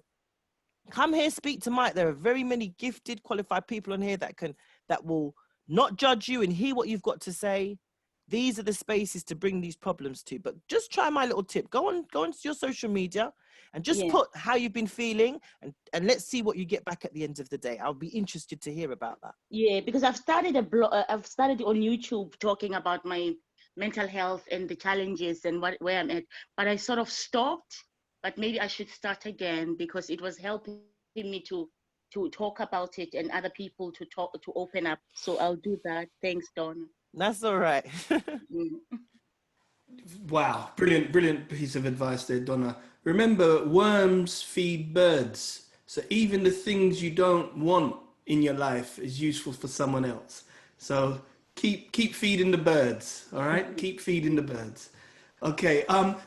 come here, speak to Mike. There are very many gifted, qualified people on here that will not judge you and hear what you've got to say. These are the spaces to bring these problems to. But just try my little tip. Go on to your social media and just put how you've been feeling, and let's see what you get back at the end of the day. I'll be interested to hear about that. Yeah, because I've started a blog. I've started on YouTube talking about my mental health and the challenges and where I'm at. But I sort of stopped. But maybe I should start again because it was helping me to talk about it and other people to open up. So I'll do that. Thanks, Donna. That's all right. Wow, brilliant piece of advice there, Donna. Remember, worms feed birds. So even the things you don't want in your life is useful for someone else. So keep feeding the birds, all right? Keep feeding the birds. Okay,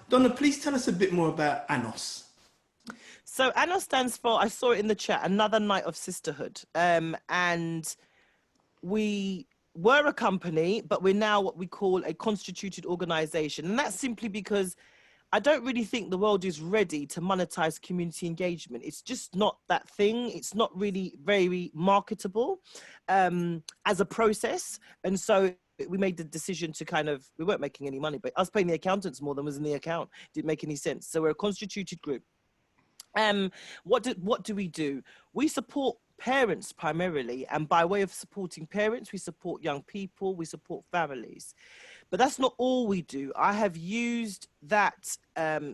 Donna, please tell us a bit more about ANOS. So ANOS stands for, I saw it in the chat, Another Night of Sisterhood. And we were a company, but we're now what we call a constituted organization. And that's simply because I don't really think the world is ready to monetize community engagement. It's just not that thing. It's not really very marketable as a process. And so we made the decision to we weren't making any money, but us paying the accountants more than was in the account didn't make any sense. So we're a constituted group. What do we do? We support parents primarily, and by way of supporting parents, we support young people, we support families. But that's not all we do. I have used that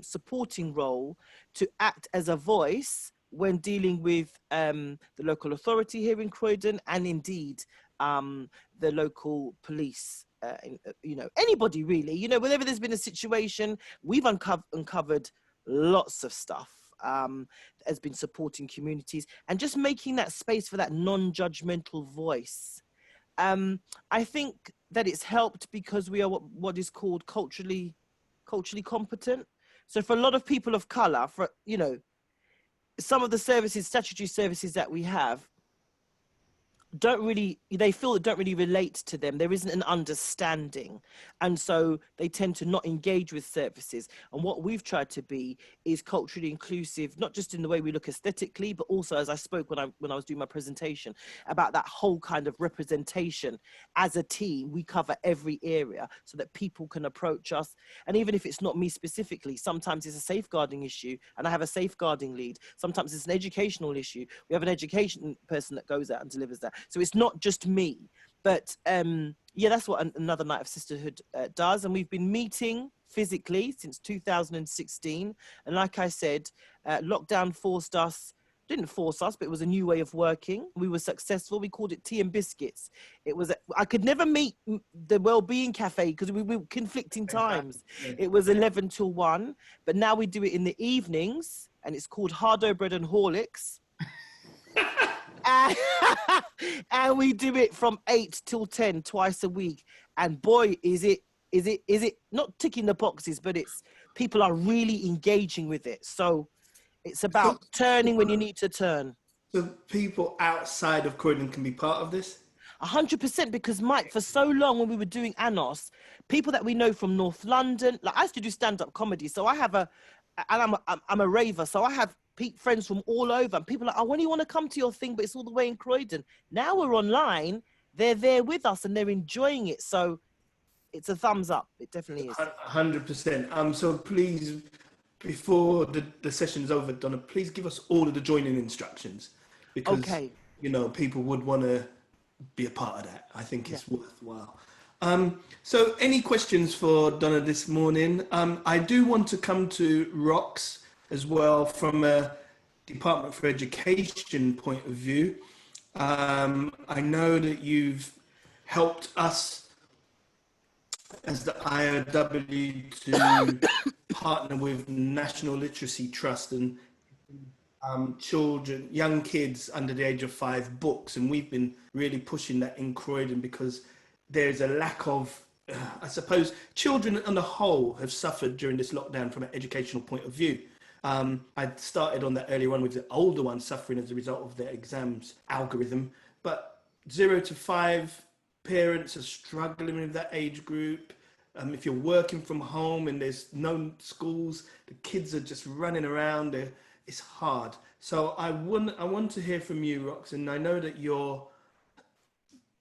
supporting role to act as a voice when dealing with the local authority here in Croydon, and indeed the local police, you know, anybody really, you know, whenever there's been a situation, we've uncovered lots of stuff. Has been supporting communities and just making that space for that non-judgmental voice. I think that it's helped because we are what is called culturally competent. So for a lot of people of color, for, you know, some of the statutory services that we have they feel it don't really relate to them. There isn't an understanding, and so they tend to not engage with services. And what we've tried to be is culturally inclusive, not just in the way we look aesthetically, but also, as I spoke when I was doing my presentation, about that whole kind of representation. As a team, we cover every area so that people can approach us. And even if it's not me specifically, sometimes it's a safeguarding issue and I have a safeguarding lead. Sometimes it's an educational issue. We have an education person that goes out and delivers that. So it's not just me, but yeah, that's what Another Night of Sisterhood does. And we've been meeting physically since 2016. And like I said, lockdown didn't force us, but it was a new way of working. We were successful. We called it Tea and Biscuits. I could never meet the Wellbeing Cafe because we were conflicting times. It was 11 till 1, but now we do it in the evenings and it's called Hardo Bread and Horlicks. And we do it from 8 till 10 twice a week. And boy, is it not ticking the boxes, but people are really engaging with it. So it's about turning when you need to turn. So people outside of Croydon can be part of this? 100%, because Mike, for so long when we were doing Anos, people that we know from North London, like I used to do stand-up comedy, so I have I'm a raver, so I have friends from all over, and people are like, oh, when do you want to come to your thing? But it's all the way in Croydon. Now we're online, they're there with us and they're enjoying it. So it's a thumbs up. It definitely is. 100%. So please, before the session's over, Donna, please give us all of the joining instructions, because Okay. you know, people would want to be a part of that. I think it's worthwhile. So any questions for Donna this morning? I do want to come to Rox as well from a Department for Education point of view. I know that you've helped us as the IOW to partner with National Literacy Trust and children, young kids under the age of 5 books, and we've been really pushing that in Croydon because there's a lack of, I suppose, children on the whole have suffered during this lockdown from an educational point of view. I started on that earlier on with the older ones suffering as a result of their exams algorithm, but 0 to 5 parents are struggling with that age group. If you're working from home and there's no schools, the kids are just running around. It's hard. So I want to hear from you, Rox, and I know that your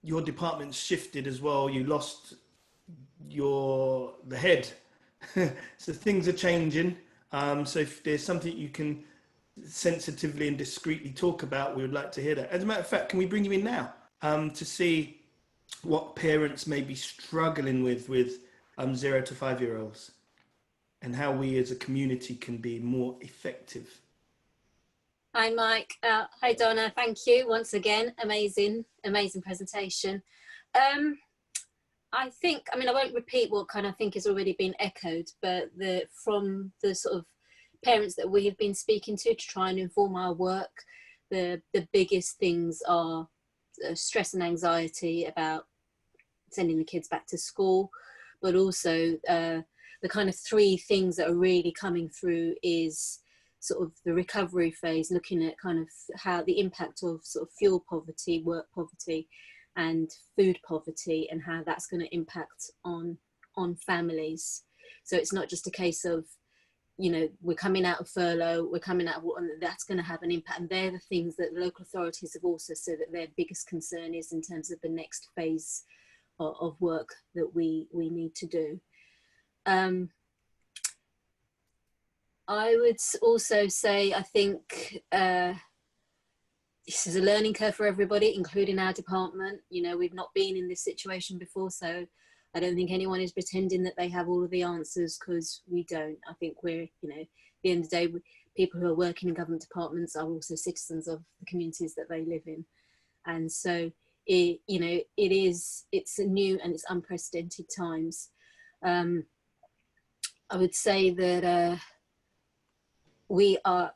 department's shifted as well. You lost the head, so things are changing. So if there's something you can sensitively and discreetly talk about, we would like to hear that. As a matter of fact, can we bring you in now to see what parents may be struggling with 0 to 5-year-olds, and how we as a community can be more effective? Hi, Mike. Hi, Donna. Thank you once again. Amazing presentation. I think, I won't repeat what kind of think has already been echoed, but from the sort of parents that we have been speaking to try and inform our work, the biggest things are stress and anxiety about sending the kids back to school, but also the kind of 3 things that are really coming through is sort of the recovery phase, looking at kind of how the impact of sort of fuel poverty, work poverty, and food poverty, and how that's going to impact on families. So it's not just a case of, you know, we're coming out of furlough, we're coming out of what, and that's going to have an impact. And they're the things that the local authorities have also said that their biggest concern is in terms of the next phase of work that we need to do. I would also say, I think this is a learning curve for everybody, including our department. You know, we've not been in this situation before, so I don't think anyone is pretending that they have all of the answers, because we don't. I think we're, you know, at the end of the day, people who are working in government departments are also citizens of the communities that they live in. And so, it's a new and it's unprecedented times. I would say that we are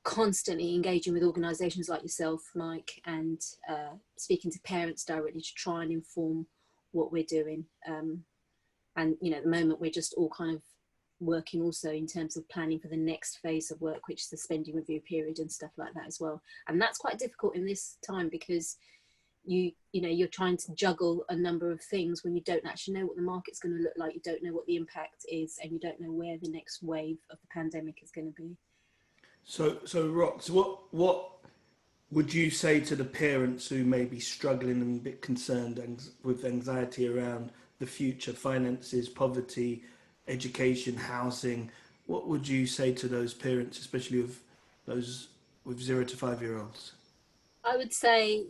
constantly engaging with organisations like yourself, Mike, and speaking to parents directly to try and inform what we're doing. And, you know, at the moment, we're just all kind of working also in terms of planning for the next phase of work, which is the spending review period and stuff like that as well. And that's quite difficult in this time, because you're trying to juggle a number of things when you don't actually know what the market's going to look like, you don't know what the impact is, and you don't know where the next wave of the pandemic is going to be. So Rox, what would you say to the parents who may be struggling and a bit concerned with anxiety around the future, finances, poverty, education, housing? What would you say to those parents, especially of those with 0 to 5-year-olds? I would say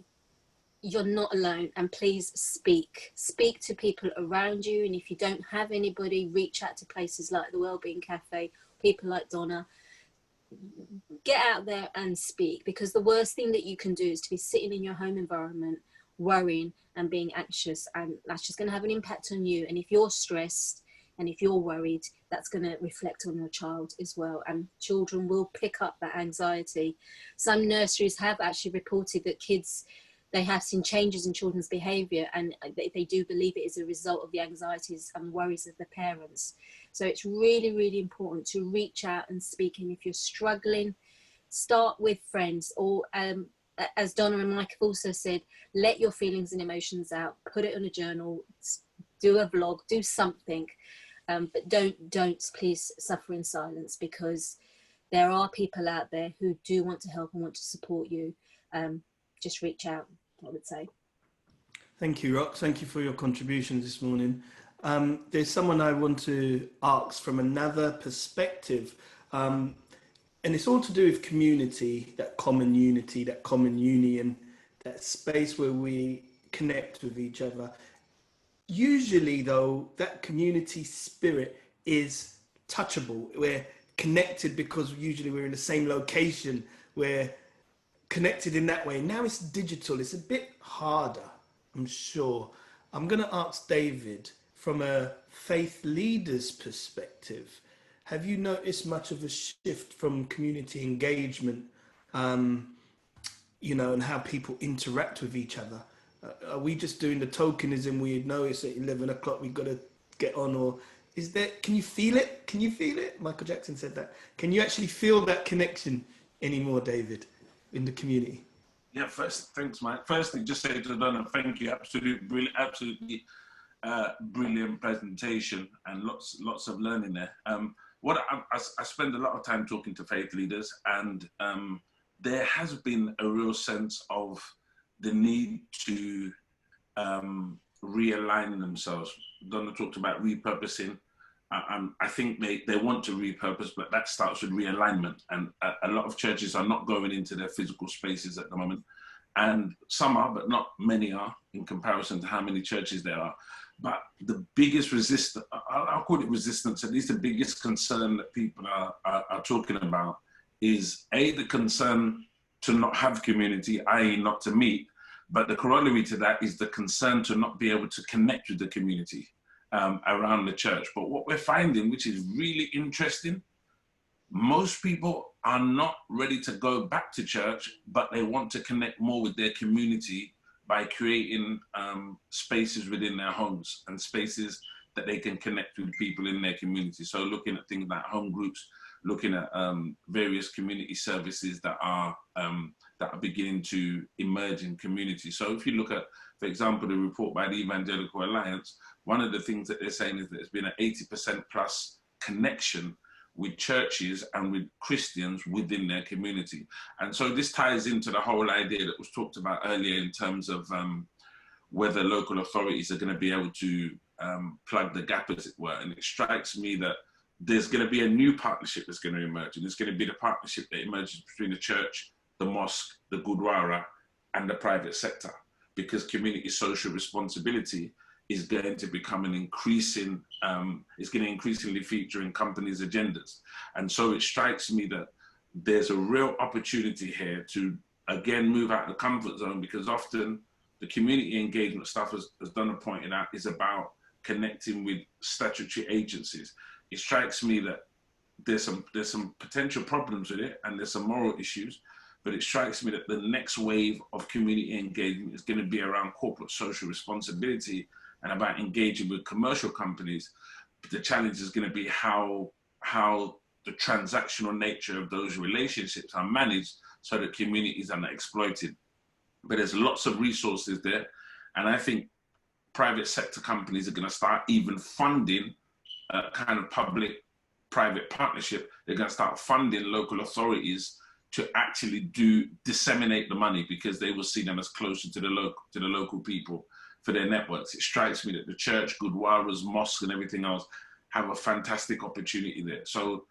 you're not alone, and please speak to people around you. And if you don't have anybody, reach out to places like the Wellbeing Cafe, people like Donna. Get out there and speak, because the worst thing that you can do is to be sitting in your home environment worrying and being anxious, and that's just going to have an impact on you. And if you're stressed and if you're worried, that's going to reflect on your child as well, and children will pick up that anxiety. Some nurseries have actually reported that they have seen changes in children's behaviour, and they do believe it is a result of the anxieties and worries of the parents. So it's really, really important to reach out and speak. And if you're struggling, start with friends, or as Donna and Mike have also said, let your feelings and emotions out, put it on a journal, do a vlog, do something, but don't please suffer in silence, because there are people out there who do want to help and want to support you. Just reach out, I would say. Thank you, Rox. Thank you for your contributions this morning. There's someone I want to ask from another perspective. And it's all to do with community, that common unity, that common union, that space where we connect with each other. Usually, though, that community spirit is touchable. We're connected because usually we're in the same location. We're connected in that way. Now it's digital. It's a bit harder, I'm sure. I'm going to ask David, from a faith leader's perspective, have you noticed much of a shift from community engagement, you know, and how people interact with each other? Are we just doing the tokenism? We know it's at 11 o'clock, we've got to get on, or is there, can you feel it? Can you feel it? Michael Jackson said that. Can you actually feel that connection anymore, David, in the community? Yeah, thanks, Mike. Firstly, just say to Donna, thank you. Absolutely brilliant presentation, and lots of learning there. I spend a lot of time talking to faith leaders, and there has been a real sense of the need to realign themselves. Donna talked about repurposing. I think they want to repurpose, but that starts with realignment. And a lot of churches are not going into their physical spaces at the moment. And some are, but not many are, in comparison to how many churches there are. But the biggest resistance, I'll call it resistance, at least the biggest concern that people are talking about is the concern to not have community, i.e. not to meet. But the corollary to that is the concern to not be able to connect with the community around the church. But what we're finding, which is really interesting, most people are not ready to go back to church, but they want to connect more with their community by creating spaces within their homes and spaces that they can connect with people in their community. So looking at things like home groups, looking at various community services that are beginning to emerge in communities. So if you look at, for example, the report by the Evangelical Alliance, one of the things that they're saying is that there's been an 80% plus connection with churches and with Christians within their community. And so this ties into the whole idea that was talked about earlier in terms of whether local authorities are going to be able to plug the gap, as it were. And it strikes me that there's going to be a new partnership that's going to emerge, and it's going to be the partnership that emerges between the church, the mosque, the Gurdwara, and the private sector, because community social responsibility is going to become an increasing, it's going to increasingly feature in companies' agendas. And so it strikes me that there's a real opportunity here to, again, move out of the comfort zone, because often the community engagement stuff, as Donna pointed out, is about connecting with statutory agencies. It strikes me that there's some potential problems with it, and there's some moral issues, but it strikes me that the next wave of community engagement is going to be around corporate social responsibility and about engaging with commercial companies. But the challenge is going to be how the transactional nature of those relationships are managed so that communities are not exploited. But there's lots of resources there, and I think private sector companies are going to start even funding a kind of public-private partnership. They're going to start funding local authorities to actually disseminate the money, because they will see them as closer to the local people for their networks. It strikes me that the church, Gurdwaras, mosques, and everything else have a fantastic opportunity there. So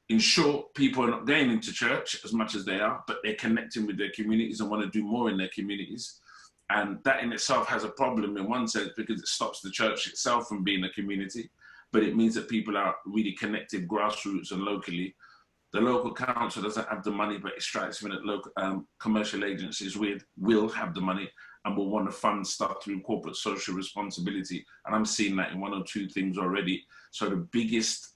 in short, people are not going into church as much as they are, but they're connecting with their communities and want to do more in their communities. And that in itself has a problem in one sense, because it stops the church itself from being a community, but it means that people are really connected grassroots and locally. The local council doesn't have the money, but it strikes me that local commercial agencies will have the money and will want to fund stuff through corporate social responsibility. And I'm seeing that in one or two things already. So the biggest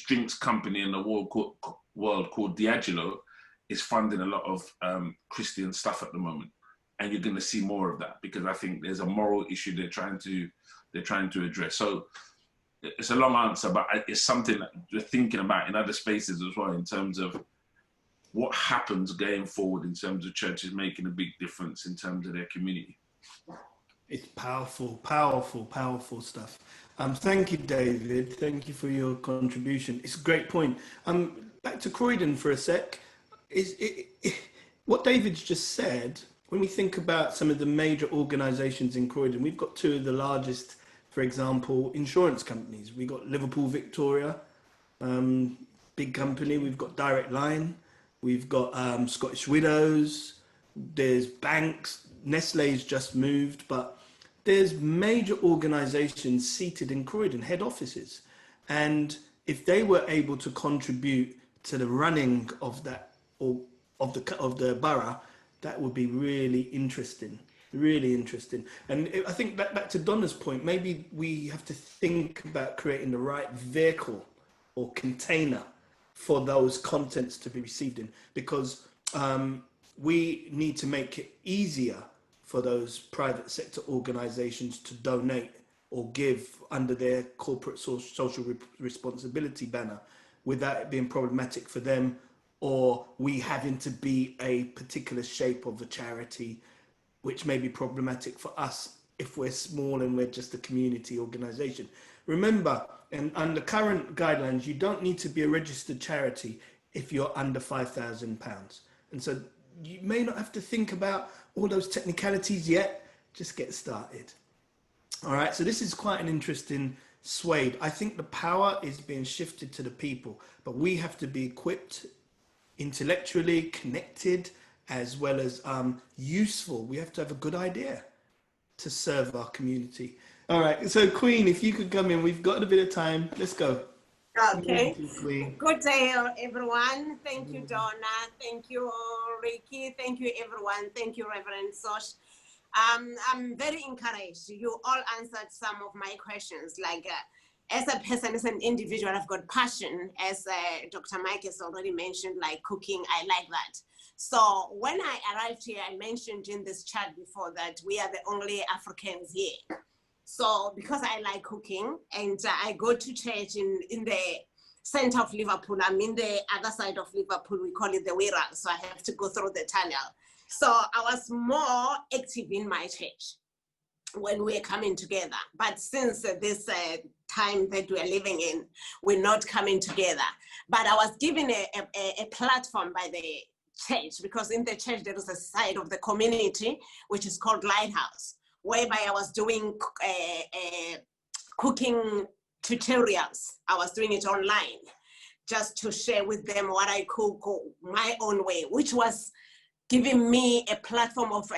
drinks company in the world called Diageo is funding a lot of Christian stuff at the moment. And you're going to see more of that, because I think there's a moral issue they're trying to address. So it's a long answer, but it's something that we're thinking about in other spaces as well, in terms of what happens going forward in terms of churches making a big difference in terms of their community. It's powerful, powerful, powerful stuff. Thank you, David. Thank you for your contribution. It's a great point. Back to Croydon for a sec. What David's just said, when we think about some of the major organisations in Croydon, we've got two of the largest, for example, insurance companies. We've got Liverpool Victoria, big company. We've got Direct Line. We've got Scottish Widows. There's banks. Nestle's just moved, but there's major organisations seated in Croydon, head offices. And if they were able to contribute to the running of that, or of the borough, that would be really interesting. Really interesting. And I think back to Donna's point, maybe we have to think about creating the right vehicle or container for those contents to be received in, because we need to make it easier for those private sector organisations to donate or give under their corporate social responsibility banner without it being problematic for them, or we having to be a particular shape of a charity, which may be problematic for us if we're small and we're just a community organisation. Remember, and under current guidelines, you don't need to be a registered charity if you're under £5,000. And so you may not have to think about all those technicalities yet, just get started. All right, so this is quite an interesting sway. I think the power is being shifted to the people, but we have to be equipped, intellectually connected, as well as useful. We have to have a good idea to serve our community. All right, so Queen, if you could come in, we've got a bit of time. Let's go. Okay. Good day, everyone. Thank you, Donna. Thank you, Ricky. Thank you, everyone. Thank you, Reverend Sosh. I'm very encouraged. You all answered some of my questions. Like, as a person, as an individual, I've got passion. As Dr. Mike has already mentioned, like cooking, I like that. So when I arrived here, I mentioned in this chat before that we are the only Africans here. So because I like cooking and I go to church in the center of Liverpool, I'm in the other side of Liverpool, we call it the Wirral, so I have to go through the tunnel. So I was more active in my church when we're coming together. But since this time that we're living in, we're not coming together. But I was given a platform by the church, because in the church there is a side of the community which is called Lighthouse, whereby I was doing cooking tutorials. I was doing it online just to share with them what I cook my own way, which was giving me a platform of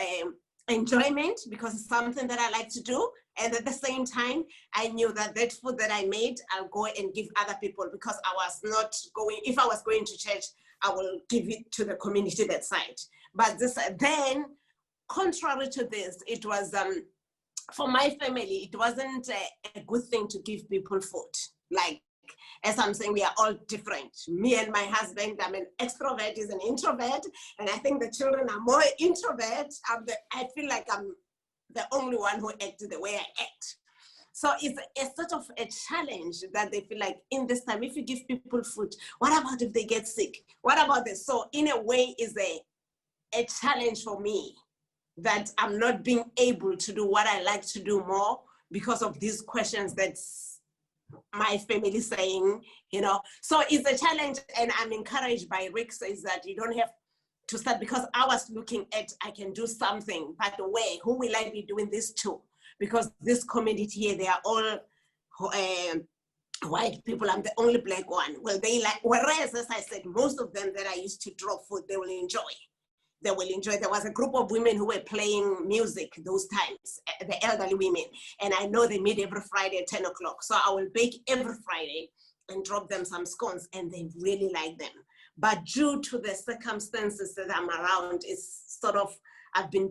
enjoyment, because it's something that I like to do. And at the same time, I knew that that food that I made, I'll go and give other people, because I was not going, if I was going to church, I will give it to the community that side. But this, then, contrary to this, it was, for my family, it wasn't a good thing to give people food. Like, as I'm saying, we are all different. Me and my husband, I'm an extrovert, he's an introvert, and I think the children are more introvert. I feel like I'm the only one who acts the way I act. So it's a sort of a challenge that they feel like in this time, if you give people food, what about if they get sick? What about this? So in a way, is a challenge for me, that I'm not being able to do what I like to do more because of these questions that my family is saying, you know. So it's a challenge, and I'm encouraged by Rick says that you don't have to start, because I was looking at, I can do something, but where, who will I be doing this to? Because this community here, they are all white people, I'm the only black one. Well, they like, whereas, as I said, most of them that I used to drop food, they will enjoy. They will enjoy. There was a group of women who were playing music those times, the elderly women. And I know they meet every Friday at 10 o'clock. So I will bake every Friday and drop them some scones, and they really like them. But due to the circumstances that I'm around, it's sort of, I've been,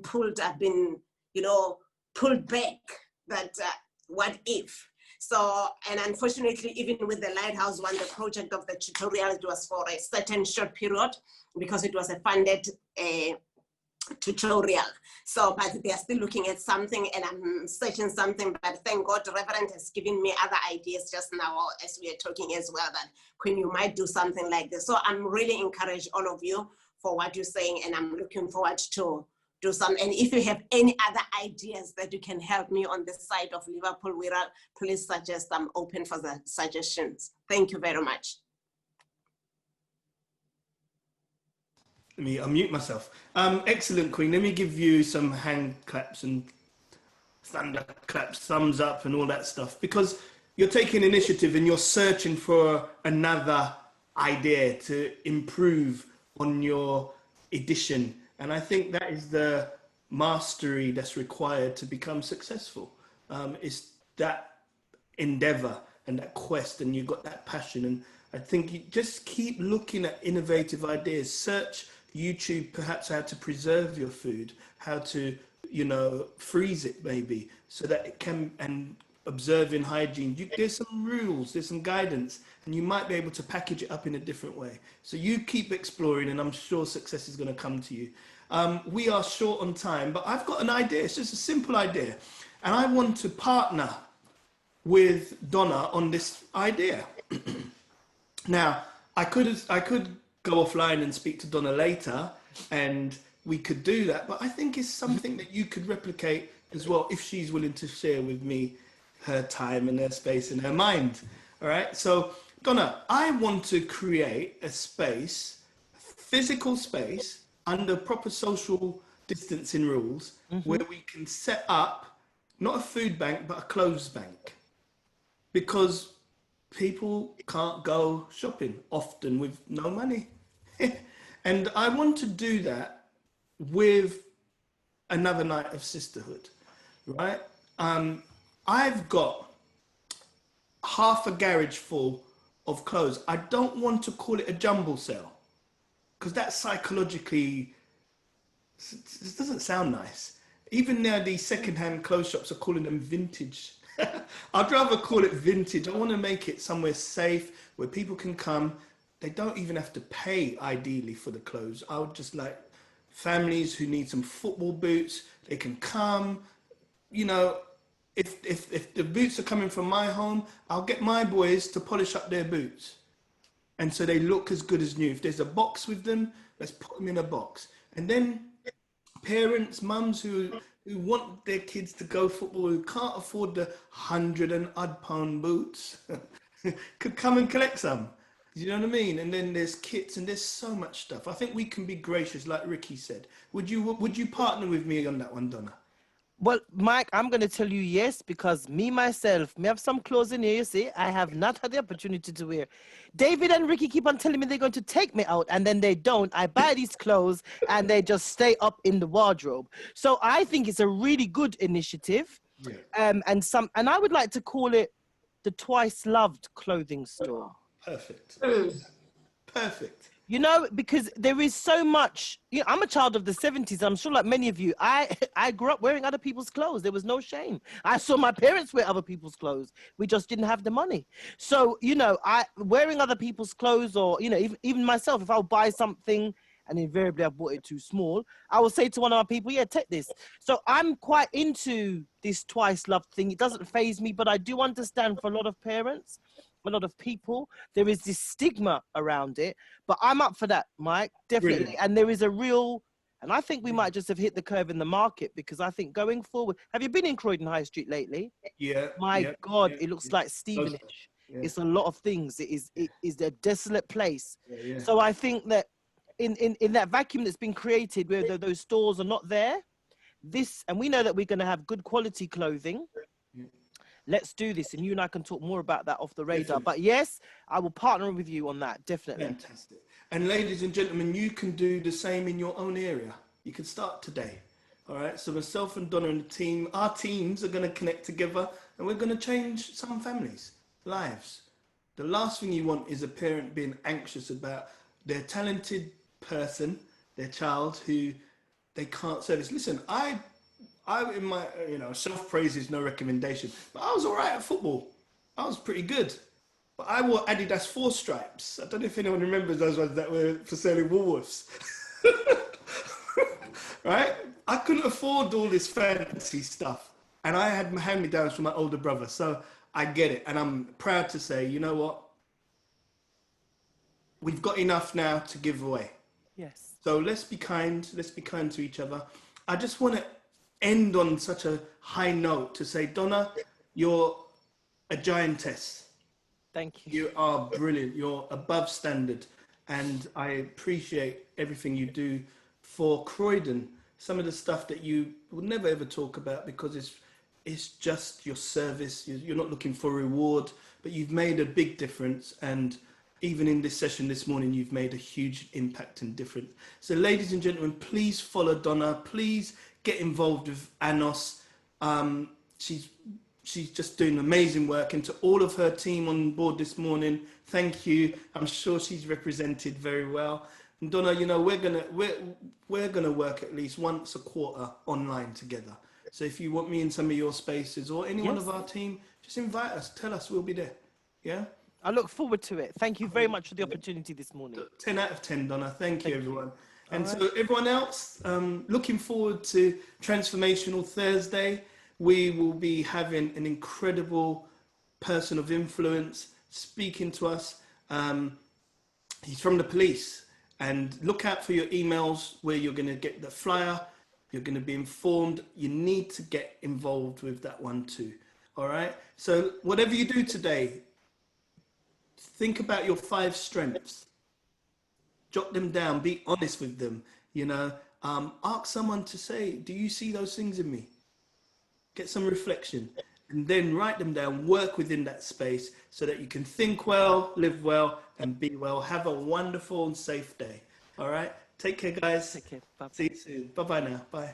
you know, pulled back, that what if? So, and unfortunately, even with the Lighthouse one, the project of the tutorials was for a certain short period, because it was a funded tutorial. So, but they are still looking at something, and I'm searching something, but thank God Reverend has given me other ideas just now as we are talking as well, that Queen, you might do something like this. So I'm really encourage all of you for what you're saying, and I'm looking forward to do some. And if you have any other ideas that you can help me on the side of Liverpool Wirral, please suggest. I'm open for the suggestions. Thank you very much. Let me unmute myself. Excellent, Queen. Let me give you some hand claps and thunder claps, thumbs up and all that stuff, because you're taking initiative and you're searching for another idea to improve on your edition. And I think that is the mastery that's required to become successful. It's that endeavor and that quest, and you've got that passion. And I think you just keep looking at innovative ideas. Search YouTube, perhaps how to preserve your food, how to, you know, freeze it maybe, so that it can, and observing hygiene. There's some rules, there's some guidance, and you might be able to package it up in a different way. So you keep exploring, and I'm sure success is going to come to you. We are short on time, but I've got an idea. It's just a simple idea, and I want to partner with Donna on this idea. Now, I could go offline and speak to Donna later, and we could do that, but I think it's something that you could replicate as well, if she's willing to share with me her time and her space and her mind. All right, so Donna, I want to create a space, physical space, under proper social distancing rules, where we can set up not a food bank but a clothes bank, because people can't go shopping often with no money. And I want to do that with another night of sisterhood, right? I've got half a garage full of clothes. I don't want to call it a jumble sale, because that psychologically, it doesn't sound nice. Even now, these secondhand clothes shops are calling them vintage. I'd rather call it vintage. I want to make it somewhere safe where people can come. They don't even have to pay, ideally, for the clothes. I would just like families who need some football boots, they can come. You know, if the boots are coming from my home, I'll get my boys to polish up their boots, and so they look as good as new. If there's a box with them, let's put them in a box. And then parents, mums who want their kids to go football, who can't afford the £100 and odd pound boots, could come and collect some. You know what I mean? And then there's kits, and there's so much stuff. I think we can be gracious, like Ricky said. Would you partner with me on that one, Donna? Well, Mike, I'm going to tell you yes, because me, myself, may have some clothes in here, you see, I have not had the opportunity to wear. David and Ricky keep on telling me they're going to take me out, and then they don't. I buy these clothes, and they just stay up in the wardrobe. So I think it's a really good initiative. Yeah. And I would like to call it the Twice Loved clothing store. Perfect. Perfect. You know, because there is so much, you know, I'm a child of the 70s. I'm sure like many of you, I grew up wearing other people's clothes. There was no shame. I saw my parents wear other people's clothes. We just didn't have the money. So, you know, wearing other people's clothes, or, you know, even myself, if I'll buy something and invariably I bought it too small, I will say to one of my people, yeah, take this. So I'm quite into this Twice Loved thing. It doesn't faze me, but I do understand for a lot of parents, a lot of people, there is this stigma around it, but I'm up for that, Mike, definitely. Brilliant. And there is a real, and I think we might just have hit the curve in the market, because I think going forward, have you been in Croydon High Street lately? Yeah. My God, it looks like Stevenage. Yeah. It's a lot of things. It is a desolate place. Yeah. So I think that in that vacuum that's been created, where those stores are not there, and we know that we're going to have good quality clothing. Let's do this, and you and I can talk more about that off the radar. Definitely. But yes, I will partner with you on that, definitely. Fantastic. And ladies and gentlemen, you can do the same in your own area. You can start today. All right, so myself and Donna and the team, our teams are going to connect together, and we're going to change some families' lives. The last thing you want is a parent being anxious about their talented person, their child, who they can't service. Listen, I in my, you know, self-praise is no recommendation, but I was all right at football. I was pretty good. But I wore Adidas 4 stripes. I don't know if anyone remembers those ones that were for sale in Woolworths. right? I couldn't afford all this fancy stuff. And I had my hand-me-downs from my older brother. So I get it. And I'm proud to say, you know what? We've got enough now to give away. Yes. So let's be kind. Let's be kind to each other. I just want to end on such a high note to say, Donna, you're a giantess. Thank you. You are brilliant. You're above standard. And I appreciate everything you do for Croydon. Some of the stuff that you will never ever talk about because it's just your service. You're not looking for reward, but you've made a big difference. And even in this session this morning, you've made a huge impact and difference. So ladies and gentlemen, please follow Donna. Please get involved with Anos. She's just doing amazing work. And to all of her team on board this morning, thank you. I'm sure she's represented very well. And Donna, you know, we're gonna work at least once a quarter online together. So if you want me in some of your spaces or any one of our team, just invite us. Tell us, we'll be there. Yeah. I look forward to it. Thank you very much for the opportunity this morning. 10 out of 10, Donna. Thank you, everyone. And All so everyone else, looking forward to Transformational Thursday. We will be having an incredible person of influence speaking to us. He's from the police. And look out for your emails where you're going to get the flyer. You're going to be informed. You need to get involved with that one too. All right? So whatever you do today, think about your 5 strengths. Jot them down. Be honest with them. You know, ask someone to say, do you see those things in me? Get some reflection and then write them down. Work within that space so that you can think well, live well, and be well. Have a wonderful and safe day. All right. Take care, guys. Take care. Bye. See you soon. Bye-bye now. Bye.